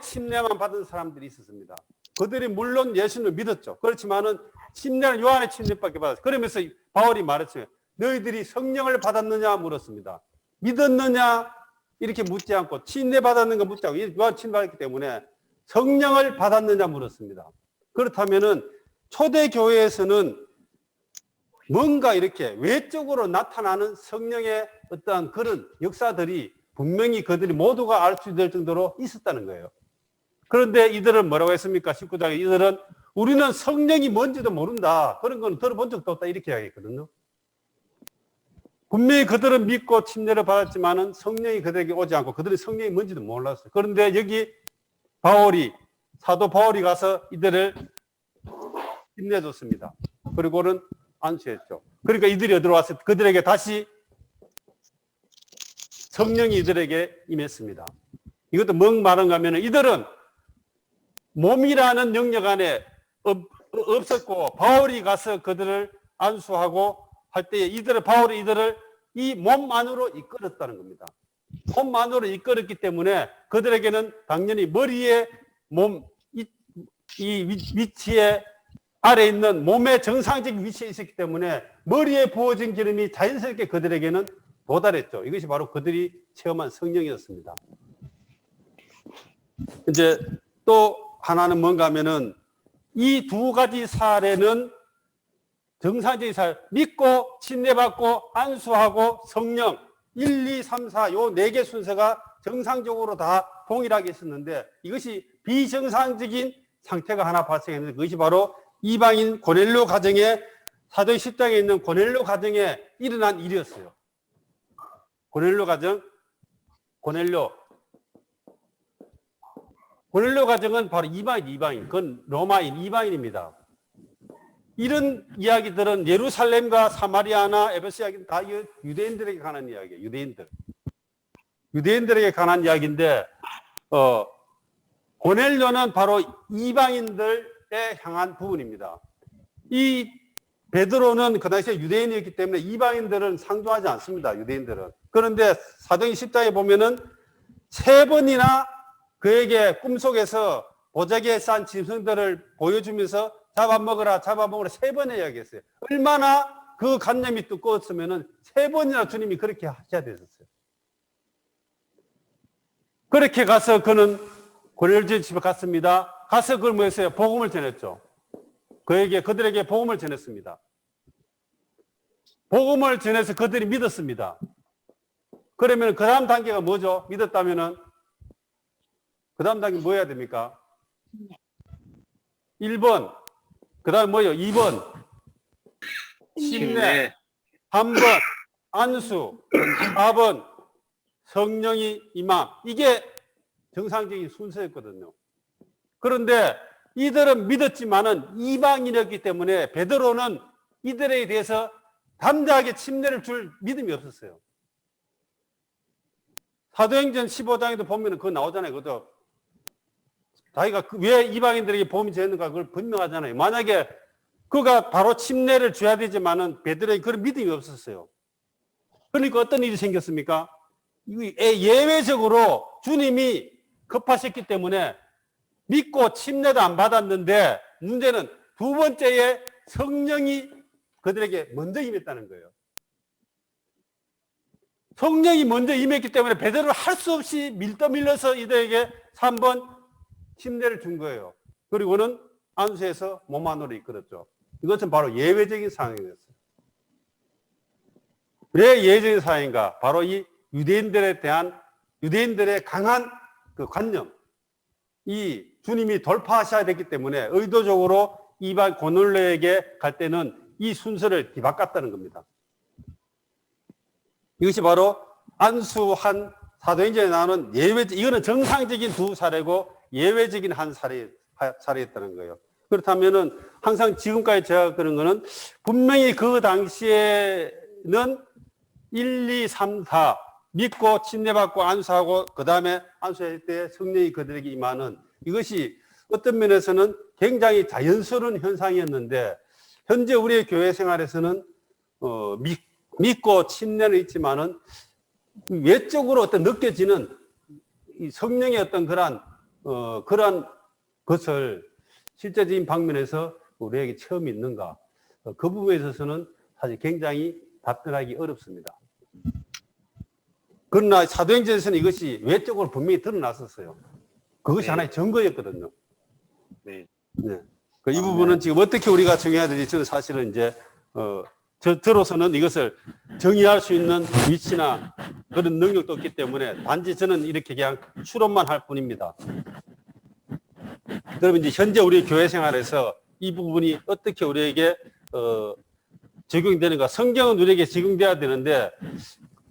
침례만 받은 사람들이 있었습니다. 그들이 물론 예수를 믿었죠. 그렇지만은 침례는 요한의 침례밖에 받았어요. 그러면서 바울이 말했어요. 너희들이 성령을 받았느냐 물었습니다. 믿었느냐 이렇게 묻지 않고 침례 받았는가 묻지 않고 요한 침례 받았기 때문에 성령을 받았느냐 물었습니다. 그렇다면은 초대교회에서는 뭔가 이렇게 외적으로 나타나는 성령의 어떠한 그런 역사들이 분명히 그들이 모두가 알 수 있을 정도로 있었다는 거예요. 그런데 이들은 뭐라고 했습니까? 19장에 이들은 우리는 성령이 뭔지도 모른다. 그런 건 들어본 적도 없다. 이렇게 이야기했거든요. 분명히 그들은 믿고 침례를 받았지만은 성령이 그들에게 오지 않고 그들이 성령이 뭔지도 몰랐어요. 그런데 여기 사도 바울이 가서 이들을 힘내줬습니다. 그리고는 안수했죠. 그러니까 이들이 어디로 왔어요? 그들에게 다시 성령이 이들에게 임했습니다. 이것도 뭔 말인가 하면 이들은 몸이라는 영역 안에 없었고 바울이 가서 그들을 안수하고 할 때에 바울이 이들을 이 몸 안으로 이끌었다는 겁니다. 몸 안으로 이끌었기 때문에 그들에게는 당연히 머리에 이 위치에 아래 있는 몸의 정상적인 위치에 있었기 때문에 머리에 부어진 기름이 자연스럽게 그들에게는 도달했죠. 이것이 바로 그들이 체험한 성령이었습니다. 이제 또 하나는 뭔가 하면은 이 두 가지 사례는 정상적인 사례, 믿고 침례받고 안수하고 성령 1, 2, 3, 4 요 4개 순서가 정상적으로 다 동일하게 있었는데 이것이 비정상적인 상태가 하나 발생했는데 그것이 바로 이방인 고넬료 가정에 사도행 10장에 있는 고넬료 가정에 일어난 일이었어요. 고넬료 가정은 바로 이방인. 그건 로마인, 이방인입니다. 이런 이야기들은 예루살렘과 사마리아나 에베소 이야기는 다 유대인들에게 관한 이야기예요. 유대인들에게 관한 이야기인데 고넬료는 바로 이방인들에 향한 부분입니다. 이 베드로는 그 당시에 유대인이었기 때문에 이방인들은 상종하지 않습니다. 유대인들은. 그런데 사도행 10장에 보면은 3번이나 그에게 꿈속에서 보자기에 싼 짐승들을 보여주면서 잡아먹으라 3번에 이야기했어요. 얼마나 그 관념이 두꺼웠으면은 3번이나 주님이 그렇게 하셔야 됐었어요. 그렇게 가서 그는 고넬료 집에 갔습니다. 가서 그걸 뭐 했어요? 복음을 전했죠. 그들에게 복음을 전했습니다. 복음을 전해서 그들이 믿었습니다. 그러면 그 다음 단계가 뭐죠? 믿었다면은 그 다음 단계 뭐 해야 됩니까? 1번. 그 다음 뭐예요? 2번. 침례. 3번. 안수. 4번. 성령이 임함. 이게 정상적인 순서였거든요. 그런데 이들은 믿었지만은 이방인이었기 때문에 베드로는 이들에 대해서 담대하게 침례를 줄 믿음이 없었어요. 사도행전 15장에도 보면은 그거 나오잖아요. 그것도 자기가 왜 이방인들에게 복음이 전했는가 그걸 분명하잖아요. 만약에 그가 바로 침례를 줘야 되지만은 베드로에게 그런 믿음이 없었어요. 그러니까 어떤 일이 생겼습니까? 예외적으로 주님이 급하셨기 때문에 믿고 침례도 안 받았는데 문제는 두 번째에 성령이 그들에게 먼저 임했다는 거예요. 성령이 먼저 임했기 때문에 베드로를 할 수 없이 밀어서 이들에게 3번 침례를 준 거예요. 그리고는 안수해서 몸 안으로 이끌었죠. 이것은 바로 예외적인 상황이었어요. 왜 예외적인 상황인가? 바로 이 유대인들에 대한 유대인들의 강한 그 관념, 이 주님이 돌파하셔야 됐기 때문에 의도적으로 이방 고넬료에게 갈 때는 이 순서를 뒤바꿨다는 겁니다. 이것이 바로 안수한 사도행전에 나오는 이거는 정상적인 두 사례고 예외적인 한 사례였다는 거예요. 그렇다면은 항상 지금까지 제가 그런 거는 분명히 그 당시에는 1, 2, 3, 4 믿고 침례받고 안수하고 그 다음에 안수할 때 성령이 그들에게 임하는 이것이 어떤 면에서는 굉장히 자연스러운 현상이었는데 현재 우리의 교회 생활에서는 믿고 침례는 있지만은 외적으로 어떤 느껴지는 이 성령의 어떤 그러한 것을 실제적인 방면에서 우리에게 처음 있는가 그 부분에 있어서는 사실 굉장히 답변하기 어렵습니다. 그러나 사도행전에서는 이것이 외적으로 분명히 드러났었어요. 그것이 하나의 증거였거든요. 네. 네. 이 부분은 지금 어떻게 우리가 정해야 될지 저는 사실은 이제 저로서는 이것을 정의할 수 있는 위치나 그런 능력도 없기 때문에 단지 저는 이렇게 그냥 추론만 할 뿐입니다. 그러면 이제 현재 우리 교회 생활에서 이 부분이 어떻게 우리에게 적용되는가? 성경은 우리에게 적용돼야 되는데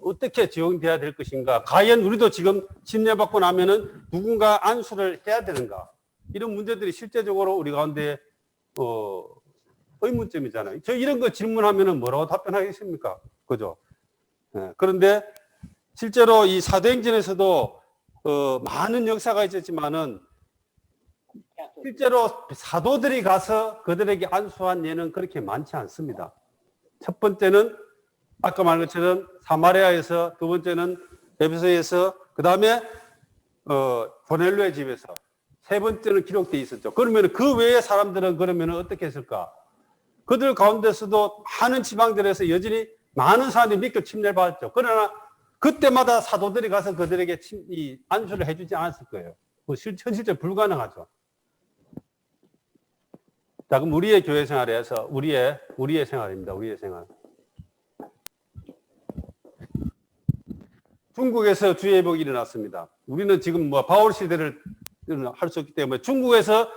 어떻게 적용돼야 될 것인가? 과연 우리도 지금 침례받고 나면은 누군가 안수를 해야 되는가? 이런 문제들이 실제적으로 우리 가운데 의문점이잖아요. 저 이런 거 질문하면은 뭐라고 답변하겠습니까? 그죠? 네. 그런데 실제로 이 사도행전에서도 많은 역사가 있었지만은 실제로 사도들이 가서 그들에게 안수한 예는 그렇게 많지 않습니다. 첫 번째는 아까 말한 것처럼 사마리아에서, 두 번째는 에베소에서, 그 다음에 고넬료의 집에서, 세 번째는 기록되어 있었죠. 그러면 그 외의 사람들은 그러면 어떻게 했을까? 그들 가운데서도 많은 지방들에서 여전히 많은 사람들이 믿고 침례를 받았죠. 그러나 그때마다 사도들이 가서 그들에게 이 안수를 해주지 않았을 거예요. 현실적으로 불가능하죠. 자, 그럼 우리의 교회 생활에서 우리의 생활입니다. 우리의 생활. 중국에서 주예복이 일어났습니다. 우리는 지금 뭐 바울 시대를 할 수 없기 때문에 중국에서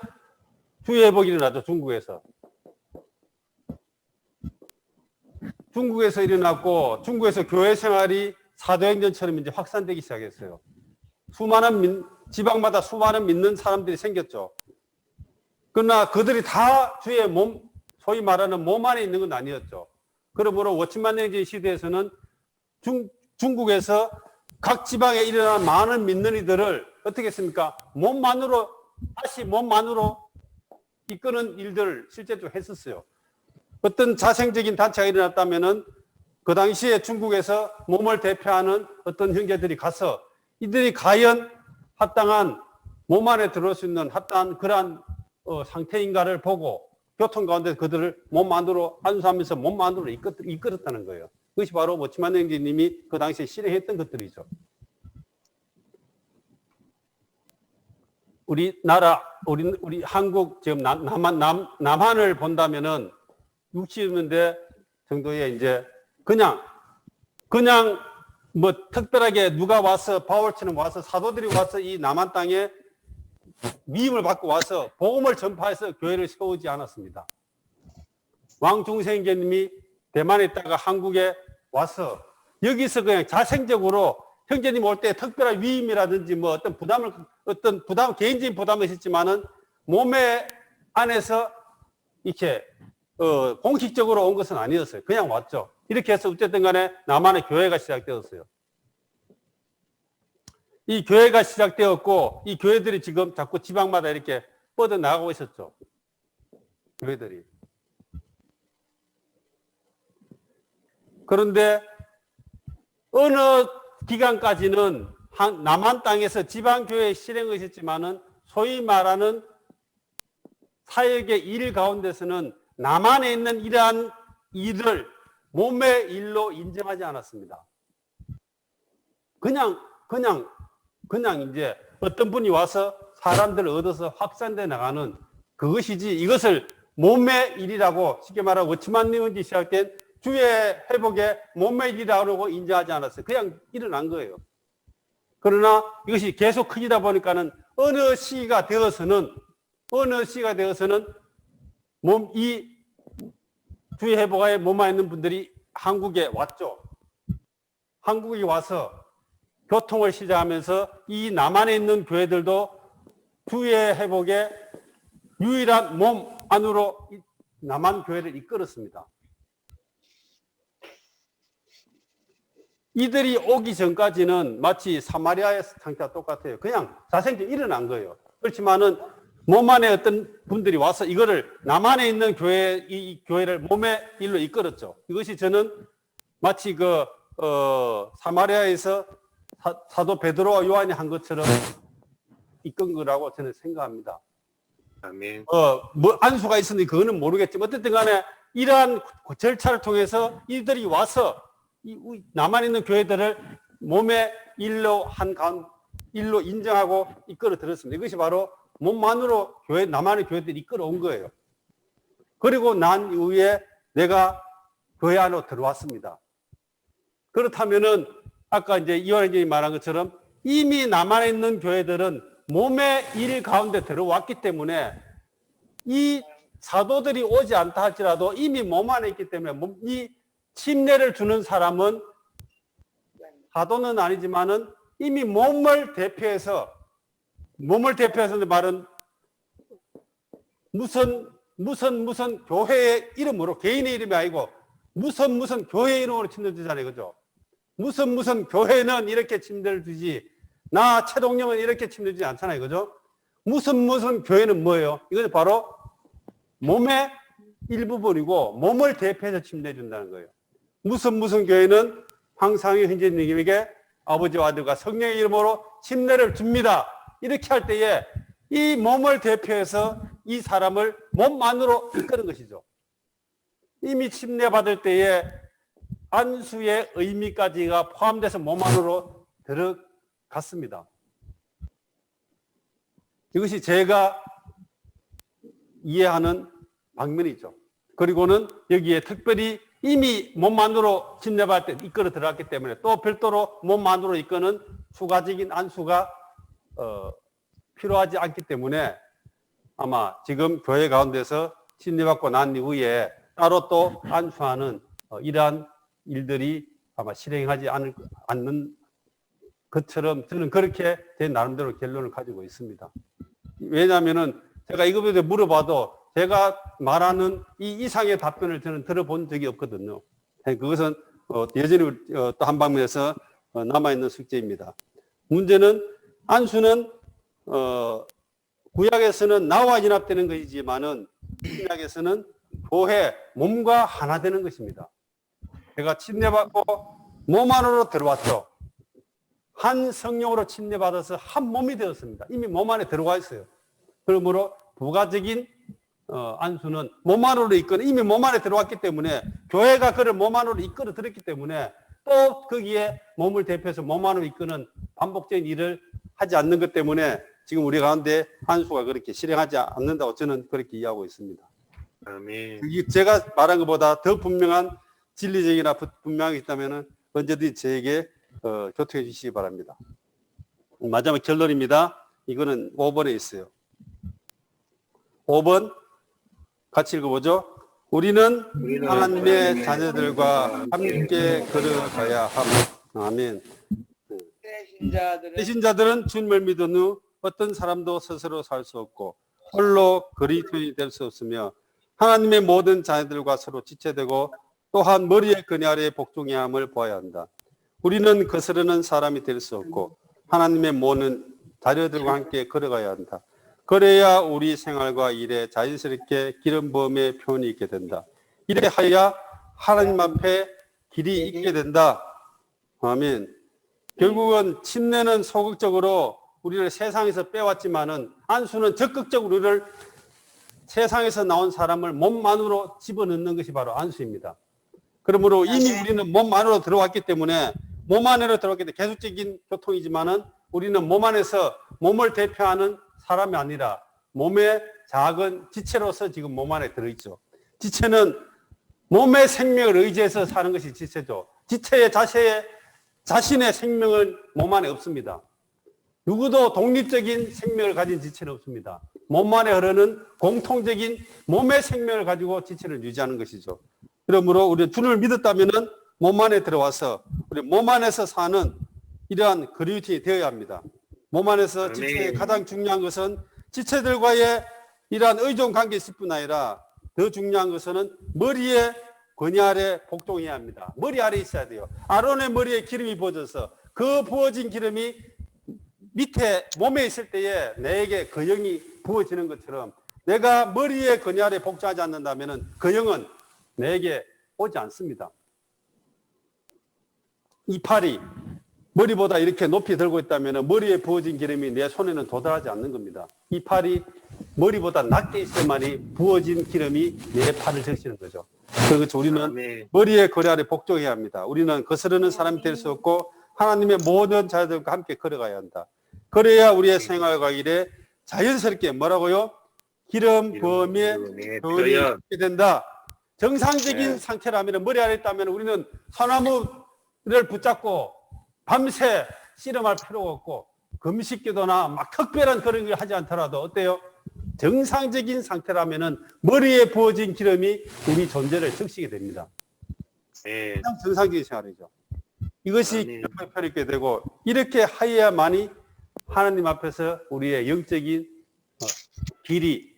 주예복이 일어났죠. 중국에서 일어났고 중국에서 교회 생활이 사도행전처럼 이제 확산되기 시작했어요. 지방마다 수많은 믿는 사람들이 생겼죠. 그러나 그들이 다 주의 소위 말하는 몸 안에 있는 건 아니었죠. 그러므로 워치만행진 시대에서는 중국에서 각 지방에 일어난 많은 믿는 이들을 어떻게 했습니까? 몸만으로 이끄는 일들을 실제로 했었어요. 어떤 자생적인 단체가 일어났다면은 그 당시에 중국에서 몸을 대표하는 어떤 형제들이 가서 이들이 과연 합당한 몸 안에 들어올 수 있는 합당한 그러한 상태인가를 보고 교통 가운데 그들을 몸 안으로 안수하면서 몸 안으로 이끌었다는 거예요. 그것이 바로 워치만행진님이 그 당시에 실행했던 것들이죠. 우리 한국 지금 남한을 본다면은 60년대 정도에 이제 그냥 뭐 특별하게 누가 와서 바울처럼 와서 사도들이 와서 이 남한 땅에 위임을 받고 와서 복음을 전파해서 교회를 세우지 않았습니다. 왕중생제님이 대만에 있다가 한국에 와서 여기서 그냥 자생적으로 형제님 올 때 특별한 위임이라든지 뭐 어떤 개인적인 부담을 했지만은 몸의 안에서 이렇게 공식적으로 온 것은 아니었어요. 그냥 왔죠. 이렇게 해서 어쨌든 간에 남한의 교회가 시작되었어요. 이 교회가 시작되었고 이 교회들이 지금 자꾸 지방마다 이렇게 뻗어나가고 있었죠. 교회들이. 그런데 어느 기간까지는 남한 땅에서 지방교회 실행을 했지만은 소위 말하는 사역의 일 가운데서는 남한에 있는 이러한 일을 몸의 일로 인정하지 않았습니다. 그냥 이제 어떤 분이 와서 사람들을 얻어서 확산돼 나가는 그것이지 이것을 몸의 일이라고 쉽게 말하고 워치만 리운지 시작된 주의 회복에 몸의 일이라고 인정하지 않았어요. 그냥 일어난 거예요. 그러나 이것이 계속 커지다 보니까는 어느 시기가 되어서는 이 주의 회복에 몸에 있는 분들이 한국에 왔죠. 한국에 와서 교통을 시작하면서 이 남한에 있는 교회들도 주의 회복에 유일한 몸 안으로 남한 교회를 이끌었습니다. 이들이 오기 전까지는 마치 사마리아의 상태와 똑같아요. 그냥 자생적으로 일어난 거예요. 그렇지만은 몸 안에 어떤 분들이 와서 이거를 남한에 있는 이 교회를 몸의 일로 이끌었죠. 이것이 저는 마치 사마리아에서 사도 베드로와 요한이 한 것처럼 이끈 거라고 저는 생각합니다. 아멘. 안수가 있었는지 그거는 모르겠지만 어쨌든 간에 이러한 절차를 통해서 이들이 와서 남한에 있는 교회들을 몸의 일로 일로 인정하고 이끌어 들었습니다. 이것이 바로 몸만으로 남한의 교회들이 이끌어 온 거예요. 그리고 난 이후에 내가 교회 안으로 들어왔습니다. 그렇다면은 아까 이제 이완원님이 말한 것처럼 이미 남한에 있는 교회들은 몸의 일 가운데 들어왔기 때문에 이 사도들이 오지 않다 할지라도 이미 몸 안에 있기 때문에 이 침례를 주는 사람은 사도는 아니지만은 이미 몸을 대표해서 말은 무슨 교회의 이름으로 개인의 이름이 아니고 무슨 교회의 이름으로 침례 주잖아요. 그죠? 무슨 교회는 이렇게 침례를 주지 나 최동령은 이렇게 침례 주지 않잖아요. 그죠? 무슨 교회는 뭐예요? 이것은 바로 몸의 일부분이고 몸을 대표해서 침례 준다는 거예요. 무슨 교회는 황상희 현재님에게 아버지와 아들과 성령의 이름으로 침례를 줍니다. 이렇게 할 때에 이 몸을 대표해서 이 사람을 몸 안으로 이끄는 것이죠. 이미 침례 받을 때에 안수의 의미까지가 포함돼서 몸 안으로 들어갔습니다. 이것이 제가 이해하는 방면이죠. 그리고는 여기에 특별히 이미 몸 안으로 침례받을 때 이끌어 들어갔기 때문에 또 별도로 몸 안으로 이끄는 추가적인 안수가 필요하지 않기 때문에 아마 지금 교회 가운데서 침례받고 난 이후에 따로 또 안수하는 이러한 일들이 아마 실행하지 않는 것처럼 저는 그렇게 제 나름대로 결론을 가지고 있습니다. 왜냐하면은 제가 이것에 물어봐도 제가 말하는 이 이상의 답변을 저는 들어본 적이 없거든요. 그것은 여전히 또 한 방면에서 남아있는 숙제입니다. 문제는 안수는 구약에서는 나와 연합되는 것이지만은 신약에서는 교회 몸과 하나 되는 것입니다. 제가 침례받고 몸 안으로 들어왔죠. 한 성령으로 침례받아서 한 몸이 되었습니다. 이미 몸 안에 들어가 있어요. 그러므로 부가적인 안수는 몸 안으로 이미 몸 안에 들어왔기 때문에 교회가 그를 몸 안으로 이끌어 들었기 때문에 또 거기에 몸을 대표해서 몸 안으로 이끄는 반복적인 일을 하지 않는 것 때문에 지금 우리 가운데 안수가 그렇게 실행하지 않는다고 저는 그렇게 이해하고 있습니다. 아멘. 제가 말한 것보다 더 분명한 진리적이나 분명한 게 있다면 언제든지 저에게 교통해 주시기 바랍니다. 마지막 결론입니다. 이거는 5번에 있어요. 5번 같이 읽어보죠. 우리는 하나님의 자녀들과 함께 걸어가야 함. 아멘. 배신자들은 주님을 믿은 후 어떤 사람도 스스로 살 수 없고 홀로 그리스도인이 될 수 없으며 하나님의 모든 자녀들과 서로 지체되고 또한 머리의 그네 아래에 복종해야 함을 보아야 한다. 우리는 거스르는 사람이 될 수 없고 하나님의 모든 자녀들과 함께 걸어가야 한다. 그래야 우리 생활과 일에 자연스럽게 기름 부음의 표현이 있게 된다. 이래 하여 하나님 앞에 길이 있게 된다. 아멘. 결국은 침례는 소극적으로 우리를 세상에서 빼왔지만은 안수는 적극적으로 우리를 세상에서 나온 사람을 몸 안으로 집어넣는 것이 바로 안수입니다. 그러므로 이미 우리는 몸 안으로 들어왔기 때문에 몸 안으로 들어왔기 때문에 계속적인 교통이지만은 우리는 몸 안에서 몸을 대표하는 사람이 아니라 몸의 작은 지체로서 지금 몸 안에 들어있죠. 지체는 몸의 생명을 의지해서 사는 것이 지체죠. 지체의 자신의 생명은 몸 안에 없습니다. 누구도 독립적인 생명을 가진 지체는 없습니다. 몸 안에 흐르는 공통적인 몸의 생명을 가지고 지체를 유지하는 것이죠. 그러므로 우리 주를 믿었다면은 몸 안에 들어와서 우리 몸 안에서 사는 이러한 그리스도인이 되어야 합니다. 몸 안에서 지체의 가장 중요한 것은 지체들과의 이러한 의존 관계일 뿐 아니라 더 중요한 것은 머리에 권위 아래 복종해야 합니다. 머리 아래 있어야 돼요. 아론의 머리에 기름이 부어져서 그 부어진 기름이 밑에 몸에 있을 때에 내게 그 영이 부어지는 것처럼 내가 머리에 권위 아래 복종하지 않는다면 그 영은 내게 오지 않습니다. 이 팔이 머리보다 이렇게 높이 들고 있다면 머리에 부어진 기름이 내 손에는 도달하지 않는 겁니다. 이 팔이 머리보다 낮게 있어야만이 부어진 기름이 내 팔을 적시는 거죠. 그래서 우리는 머리에 권위 아래 복종해야 합니다. 우리는 거스르는 사람이 될 수 없고 하나님의 모든 자들과 함께 걸어가야 한다. 그래야 우리의 생활과 일에 자연스럽게 뭐라고요? 기름 부음에 교훈이 있게 된다. 정상적인 상태라면 머리 아래 있다면 우리는 소나무를 붙잡고 밤새 씨름할 필요가 없고 금식기도나 막 특별한 그런 걸 하지 않더라도 어때요? 정상적인 상태라면은 머리에 부어진 기름이 우리 존재를 적시게 됩니다. 가장 정상적인 생활이죠. 이것이 펴 있게 되고 이렇게 하여야만이 하나님 앞에서 우리의 영적인 길이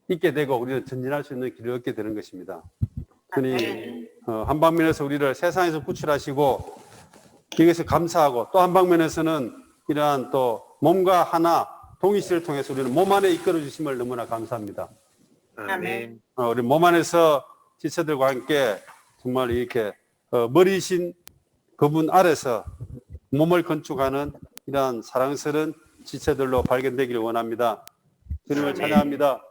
있게 되고 우리는 전진할 수 있는 길을 얻게 되는 것입니다. 그러니 한 방면에서 우리를 세상에서 구출하시고 여기서 감사하고 또 한 방면에서는 이러한 또 몸과 하나 동일시를 통해서 우리는 몸 안에 이끌어 주심을 너무나 감사합니다. 아멘. 우리 몸 안에서 지체들과 함께 정말 이렇게 머리신 그분 아래서 몸을 건축하는 이러한 사랑스러운 지체들로 발견되기를 원합니다. 주님을 찬양합니다.